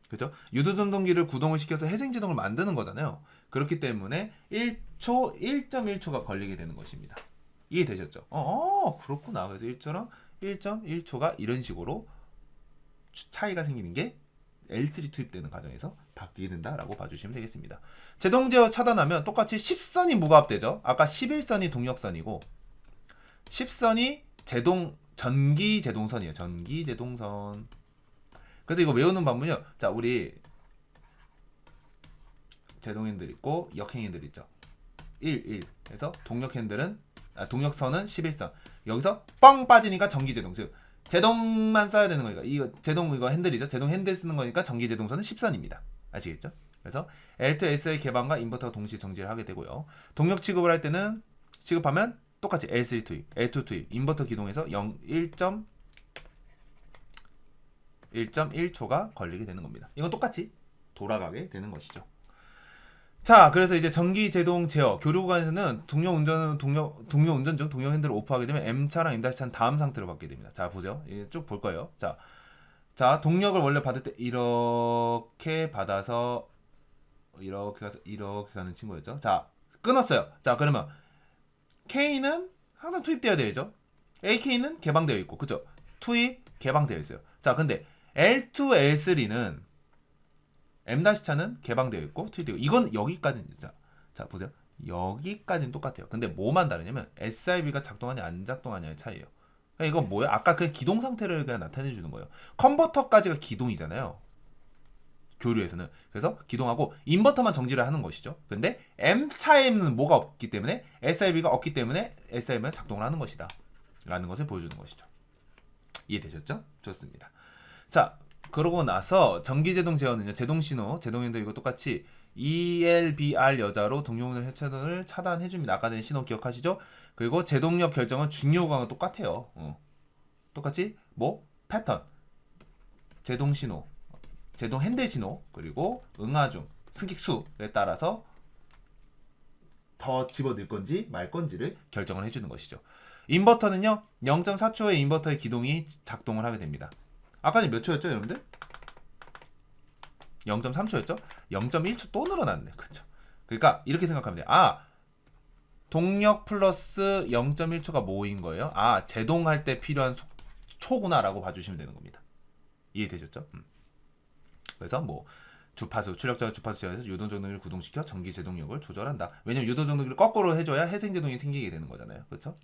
그죠? 유도전동기를 구동을 시켜서 회생제동을 만드는 거잖아요. 그렇기 때문에 1초, 1.1초가 걸리게 되는 것입니다. 이해되셨죠? 그렇구나. 그래서 1초랑 1.1초가 이런 식으로 차이가 생기는 게 L3 투입되는 과정에서 바뀌게 된다라고 봐주시면 되겠습니다. 제동 제어 차단하면 똑같이 10선이 무과합되죠. 아까 11선이 동력선이고 10선이 전기 제동선이에요. 전기 제동선. 그래서 이거 외우는 방법은요. 자, 우리 제동핸들 있고 역행핸들 있죠. 1 해서 동력선은 11선. 여기서 뻥 빠지니까 전기 제동. 즉 제동만 써야 되는 거니까 이거 제동 이거 핸들이죠. 제동 핸들 쓰는 거니까 전기 제동선은 10선입니다. 아시겠죠? 그래서 L2 SI 개방과 인버터가 동시에 정지를 하게 되고요. 동력 취급을 할 때는 취급하면 똑같이 L3 투입, L2 투입, 인버터 기동해서 1.1초가 걸리게 되는 겁니다. 이건 똑같이 돌아가게 되는 것이죠. 자, 그래서 이제 전기 제동 제어 교류 구간에서는 동력 운전 중 동력 핸들을 오프하게 되면 M차랑 M-차는 다음 상태로 받게 됩니다. 자, 보죠. 쭉 볼 거예요. 자, 동력을 원래 받을 때 이렇게 받아서 이렇게 가서 이렇게 가는 친구였죠. 자, 끊었어요. 자, 그러면 K는 항상 투입되어야 되죠. AK는 개방되어 있고, 그죠? 투입 개방되어 있어요. 자, 근데 L2, L3는 M-차는 개방되어 있고 투입되고, 이건 여기까지는 자 보세요. 여기까지는 똑같아요. 근데 뭐만 다르냐면 SIB가 작동하냐 안 작동하냐의 차이예요. 그러니까 이건 뭐예요? 아까 그 기동 상태를 그냥 나타내 주는 거예요. 컨버터까지가 기동이잖아요. 교류에서는. 그래서 기동하고 인버터만 정지를 하는 것이죠. 근데 M차에는 뭐가 없기 때문에 SIB가 없기 때문에 SIB만 작동을 하는 것이다 라는 것을 보여주는 것이죠. 이해되셨죠? 좋습니다. 자, 그러고 나서 전기제동 제어는요, 제동신호, 제동핸들 이거 똑같이 ELBR 여자로 동력운전 해체를 차단해줍니다. 아까 전에 신호 기억하시죠? 그리고 제동력 결정은 중요구간은 똑같아요. 똑같이 패턴, 제동신호, 제동 핸들 신호, 그리고 응하중, 승객수에 따라서 더 집어넣을 건지 말 건지를 결정을 해주는 것이죠. 인버터는요, 0.4초에 인버터의 기동이 작동을 하게 됩니다. 아까는 몇 초였죠, 여러분들? 0.3초였죠? 0.1초 또 늘어났네. 그쵸? 그러니까 이렇게 생각하면 돼요. 동력 플러스 0.1초가 뭐인 거예요? 제동할 때 필요한 초구나라고 봐주시면 되는 겁니다. 이해되셨죠? 그래서 주파수, 출력자와 주파수 제어해서 유도전등을 구동시켜 전기 제동력을 조절한다. 왜냐면 유도전등을 거꾸로 해줘야 회생제동이 생기게 되는 거잖아요. 그렇죠?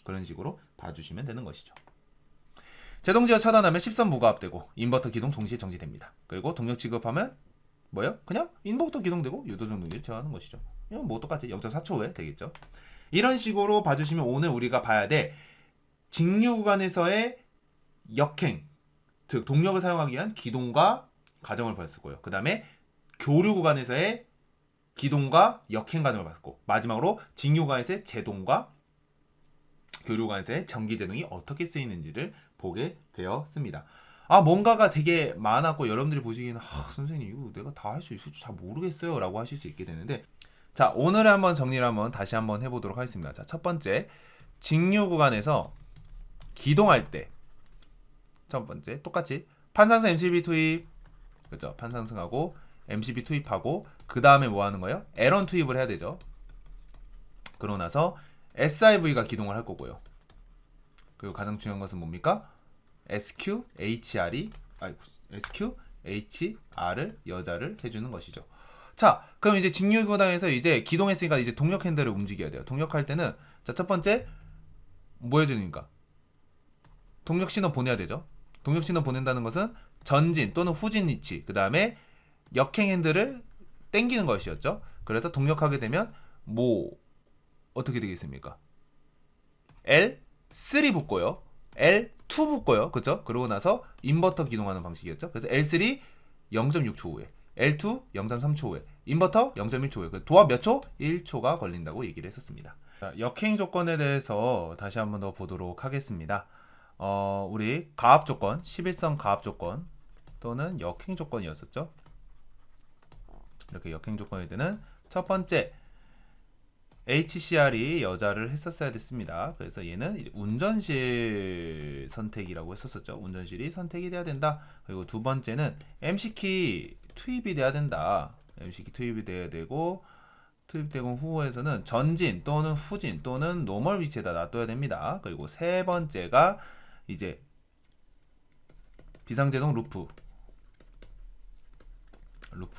그런 식으로 봐주시면 되는 것이죠. 제동제어 차단하면 10선 무과합되고 인버터 기동 동시에 정지됩니다. 그리고 동력 지급하면 뭐예요? 그냥 인버터 기동되고 유도전등기를 제어하는 것이죠. 이건 똑같이 0.4초 후에 되겠죠. 이런 식으로 봐주시면 오늘 우리가 봐야 돼 직류 구간에서의 역행, 즉 동력을 사용하기 위한 기동과 과정을 봤었고요. 그 다음에 교류 구간에서의 기동과 역행 과정을 봤고, 마지막으로 직류 구간에서의 제동과 교류 구간에서의 전기 제동이 어떻게 쓰이는지를 보게 되었습니다. 뭔가가 되게 많았고 여러분들이 보시기에는 선생님 이거 내가 다 할 수 있을지 잘 모르겠어요 라고 하실 수 있게 되는데, 자, 오늘의 한번 정리를 다시 한번 해보도록 하겠습니다. 자, 첫 번째, 직류 구간에서 기동할 때 첫 번째 똑같이 판상승 MCB 투입, 그죠? 판상승하고 MCB 투입하고 그 다음에 뭐 하는 거예요? L1 투입을 해야 되죠. 그러고 나서 SIV가 기동을 할 거고요. 그리고 가장 중요한 것은 뭡니까? SQHR을 여자를 해주는 것이죠. 자, 그럼 이제 직류 구간에서 이제 기동했으니까 이제 동력 핸들을 움직여야 돼요. 동력할 때는 자, 첫 번째 뭐 해주니까 동력 신호 보내야 되죠. 동력 신호 보낸다는 것은 전진 또는 후진 위치, 그 다음에 역행 핸들을 땡기는 것이었죠. 그래서 동력하게 되면 어떻게 되겠습니까? L3 붙고요. L2 붙고요. 그쵸? 그러고 나서 인버터 기동하는 방식이었죠. 그래서 L3 0.6초 후에, L2 0.3초 후에, 인버터 0.1초 후에. 그 도합 몇 초? 1초가 걸린다고 얘기를 했었습니다. 자, 역행 조건에 대해서 다시 한번 더 보도록 하겠습니다. 우리 가압 조건, 11선 가압 조건 또는 역행 조건이었었죠. 이렇게 역행 조건이 되는 첫 번째, HCR이 여자를 했었어야 됐습니다. 그래서 얘는 이제 운전실 선택이라고 했었었죠. 운전실이 선택이 돼야 된다. 그리고 두 번째는 MC키 투입이 돼야 된다. MC키 투입이 돼야 되고, 투입되고 후에서는 전진 또는 후진 또는 노멀 위치에다 놔둬야 됩니다. 그리고 세 번째가 이제 비상제동 루프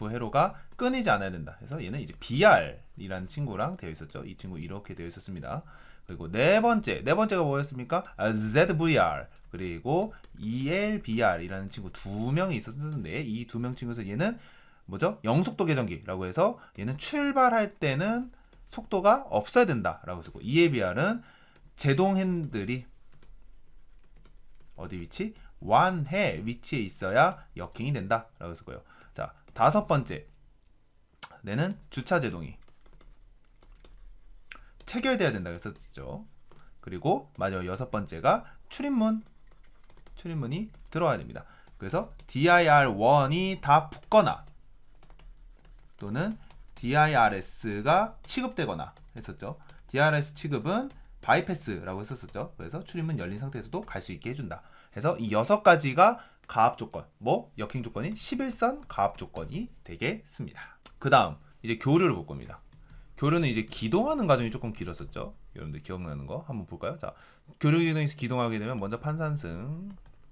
회로가 끊이지 않아야 된다. 그래서 얘는 이제 BR이라는 친구랑 되어 있었죠. 이 친구 이렇게 되어 있었습니다. 그리고 네 번째가 뭐였습니까? ZVR 그리고 ELBR이라는 친구 두 명이 있었는데 이 두 명 친구에서 얘는 뭐죠? 영속도 계정기라고 해서 얘는 출발할 때는 속도가 없어야 된다라고 했고 ELBR은 제동 핸들이 어디 위치? 완해 위치에 있어야 역행이 된다라고 했었고요. 자, 다섯 번째, 내는 주차 제동이 체결돼야 된다고 했었죠. 그리고 마지막 여섯 번째가 출입문이 들어와야 됩니다. 그래서 DIR1이 다 붙거나 또는 DIRS가 취급되거나 했었죠. DIRS 취급은 바이패스라고 했었었죠. 그래서 출입문 열린 상태에서도 갈 수 있게 해준다. 그래서 이 여섯 가지가 가압 조건, 역행 조건이 11선 가압 조건이 되겠습니다. 그 다음 이제 교류를 볼 겁니다. 교류는 이제 기동하는 과정이 조금 길었었죠. 여러분들 기억나는 거 한번 볼까요? 자, 교류 기능에서 기동하게 되면 먼저 판산승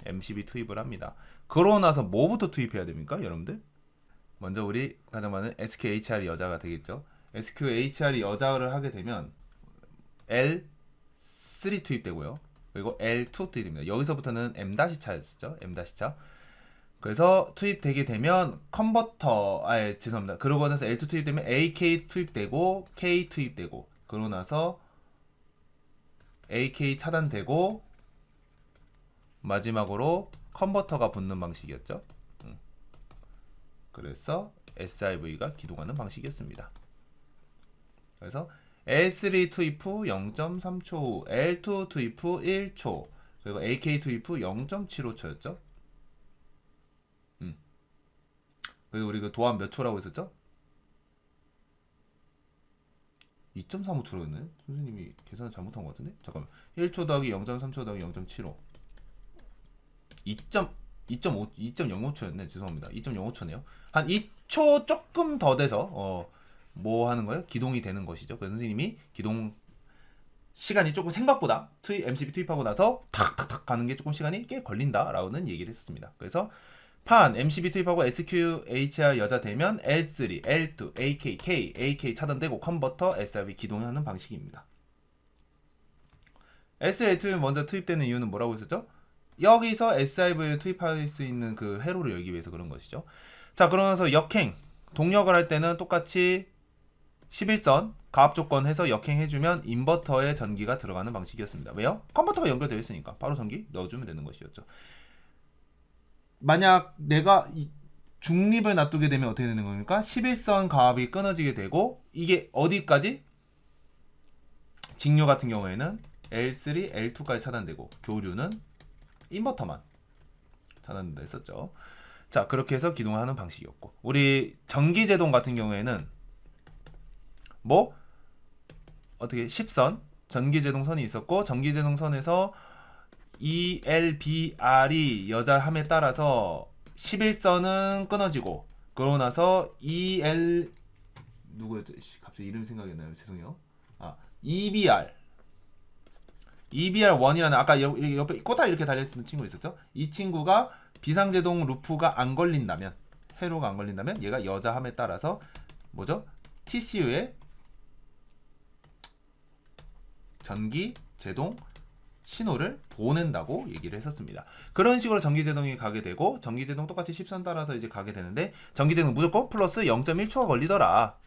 MCB 투입을 합니다. 그러고 나서 뭐부터 투입해야 됩니까, 여러분들? 먼저 우리 가장 많은 SQHR이 여자가 되겠죠. SQHR이 여자를 하게 되면 L3 투입되고요. 그리고 L2 투입됩니다. 여기서부터는 M-차였죠. M-차. 그래서 투입되게 되면 죄송합니다. 그러고 나서 L2 투입되면 AK 투입되고 K 투입되고 그러고 나서 AK 차단되고 마지막으로 컨버터가 붙는 방식이었죠. 그래서 SIV가 기동하는 방식이었습니다. 그래서 L3 투입 후 0.3초 후, L2 투입 후 1초, 그리고 AK 투입 후 0.75초였죠. 그래서 우리 그 도합 몇 초라고 했었죠? 2.35초로 했네. 선생님이 계산을 잘못한 것 같은데? 잠깐만. 1초 더하기 0.3초 더하기 0.75. 2.05초였네. 죄송합니다. 2.05초네요. 한 2초 조금 더 돼서 뭐 하는 거예요? 기동이 되는 것이죠. 그래서 선생님이 기동 시간이 조금 생각보다 MCB 투입하고 나서 탁탁탁 가는 게 조금 시간이 꽤 걸린다라고는 얘기를 했습니다. 그래서 판 MCB 투입하고 SQHR 여자 되면 L3, L2, AK, K, AK 차단되고 컨버터, SRV 기동하는 방식입니다. S3, L2에 먼저 투입되는 이유는 뭐라고 했었죠? 여기서 SIV를 투입할 수 있는 그 회로를 열기 위해서 그런 것이죠. 자, 그러면서 역행, 동력을 할 때는 똑같이 11선 가압 조건 해서 역행해주면 인버터에 전기가 들어가는 방식이었습니다. 왜요? 컨버터가 연결되어 있으니까 바로 전기 넣어주면 되는 것이었죠. 만약 내가 중립을 놔두게 되면 어떻게 되는 겁니까? 11선 가압이 끊어지게 되고 이게 어디까지? 직류 같은 경우에는 L3, L2까지 차단되고 교류는 인버터만 차단된다 했었죠. 자, 그렇게 해서 기동하는 방식이었고 우리 전기제동 같은 경우에는 어떻게 10선 전기제동선이 있었고 전기제동선에서 ELBR이 여자함에 따라서 11선은 끊어지고 그러고 나서 누구였죠? 갑자기 이름 생각이 안 나요. 죄송해요. EBR1이라는 아까 옆에 꼬다 이렇게 달려있는 친구 있었죠? 이 친구가 비상제동 루프가 안 걸린다면 회로가 안 걸린다면 얘가 여자함에 따라서 TCU에 전기 제동 신호를 보낸다고 얘기를 했었습니다. 그런 식으로 전기제동이 가게 되고 전기제동 똑같이 10선 따라서 이제 가게 되는데 전기제동 무조건 플러스 0.1초가 걸리더라.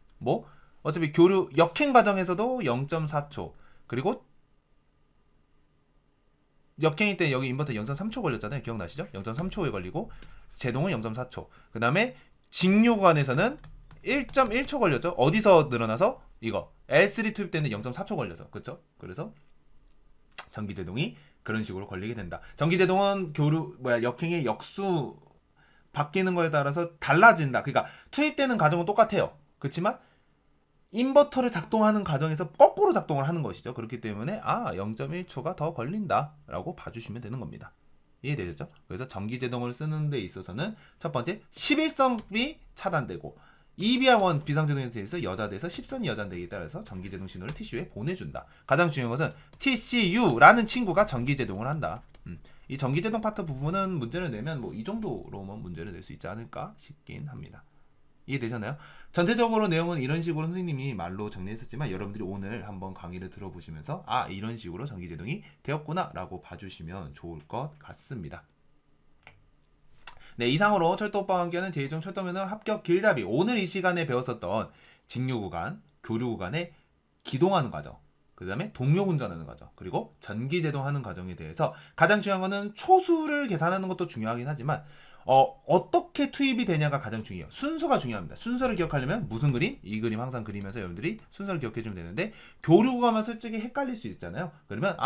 어차피 교류 역행 과정에서도 0.4초. 그리고 역행일 때 여기 인버터 0.3초 걸렸잖아요. 기억나시죠? 0.3초에 걸리고 제동은 0.4초. 그 다음에 직류 구간에서는 1.1초 걸렸죠. 어디서 늘어나서? 이거 L3 투입 때는 0.4초 걸려서. 그쵸? 그래서 전기제동이 그런 식으로 걸리게 된다. 전기제동은 역행의 역수 바뀌는 거에 따라서 달라진다. 그러니까 투입되는 과정은 똑같아요. 그렇지만 인버터를 작동하는 과정에서 거꾸로 작동을 하는 것이죠. 그렇기 때문에 0.1초가 더 걸린다라고 봐주시면 되는 겁니다. 이해되셨죠? 그래서 전기제동을 쓰는 데 있어서는 첫 번째 11선이 차단되고 EBR1 비상제동에 대해서 여자대에서 10선이 여자되기에 따라서 전기제동 신호를 TCU에 보내준다. 가장 중요한 것은 TCU라는 친구가 전기제동을 한다. 이 전기제동 파트 부분은 문제를 내면 뭐 이 정도로만 문제를 낼 수 있지 않을까 싶긴 합니다. 이해되셨나요? 전체적으로 내용은 이런 식으로 선생님이 말로 정리했었지만 여러분들이 오늘 한번 강의를 들어보시면서 이런 식으로 전기제동이 되었구나 라고 봐주시면 좋을 것 같습니다. 네, 이상으로 철도오빠와 함께하는 제2종 철도면허 합격 길잡이, 오늘 이 시간에 배웠었던 직류 구간, 교류 구간에 기동하는 과정, 그 다음에 동력 운전하는 과정, 그리고 전기제동하는 과정에 대해서 가장 중요한 거는 초수를 계산하는 것도 중요하긴 하지만 어떻게 투입이 되냐가 가장 중요해요. 순서가 중요합니다. 순서를 기억하려면 무슨 그림? 이 그림 항상 그리면서 여러분들이 순서를 기억해주면 되는데, 교류가 가면 솔직히 헷갈릴 수 있잖아요. 그러면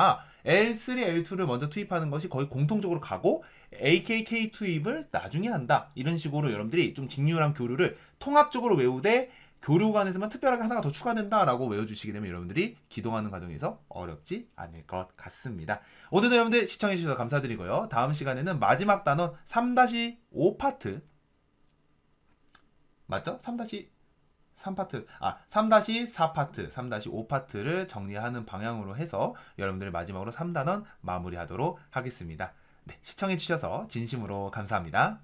L3, L2를 먼저 투입하는 것이 거의 공통적으로 가고 AKK 투입을 나중에 한다. 이런 식으로 여러분들이 좀 직류랑 교류를 통합적으로 외우되 교류 구간에서만 특별하게 하나가 더 추가된다라고 외워주시게 되면 여러분들이 기동하는 과정에서 어렵지 않을 것 같습니다. 오늘도 여러분들 시청해주셔서 감사드리고요. 다음 시간에는 마지막 단원 3-5 파트, 맞죠? 3-3파트, 3-4 파트, 3-5 파트를 정리하는 방향으로 해서 여러분들 마지막으로 3단원 마무리하도록 하겠습니다. 네, 시청해주셔서 진심으로 감사합니다.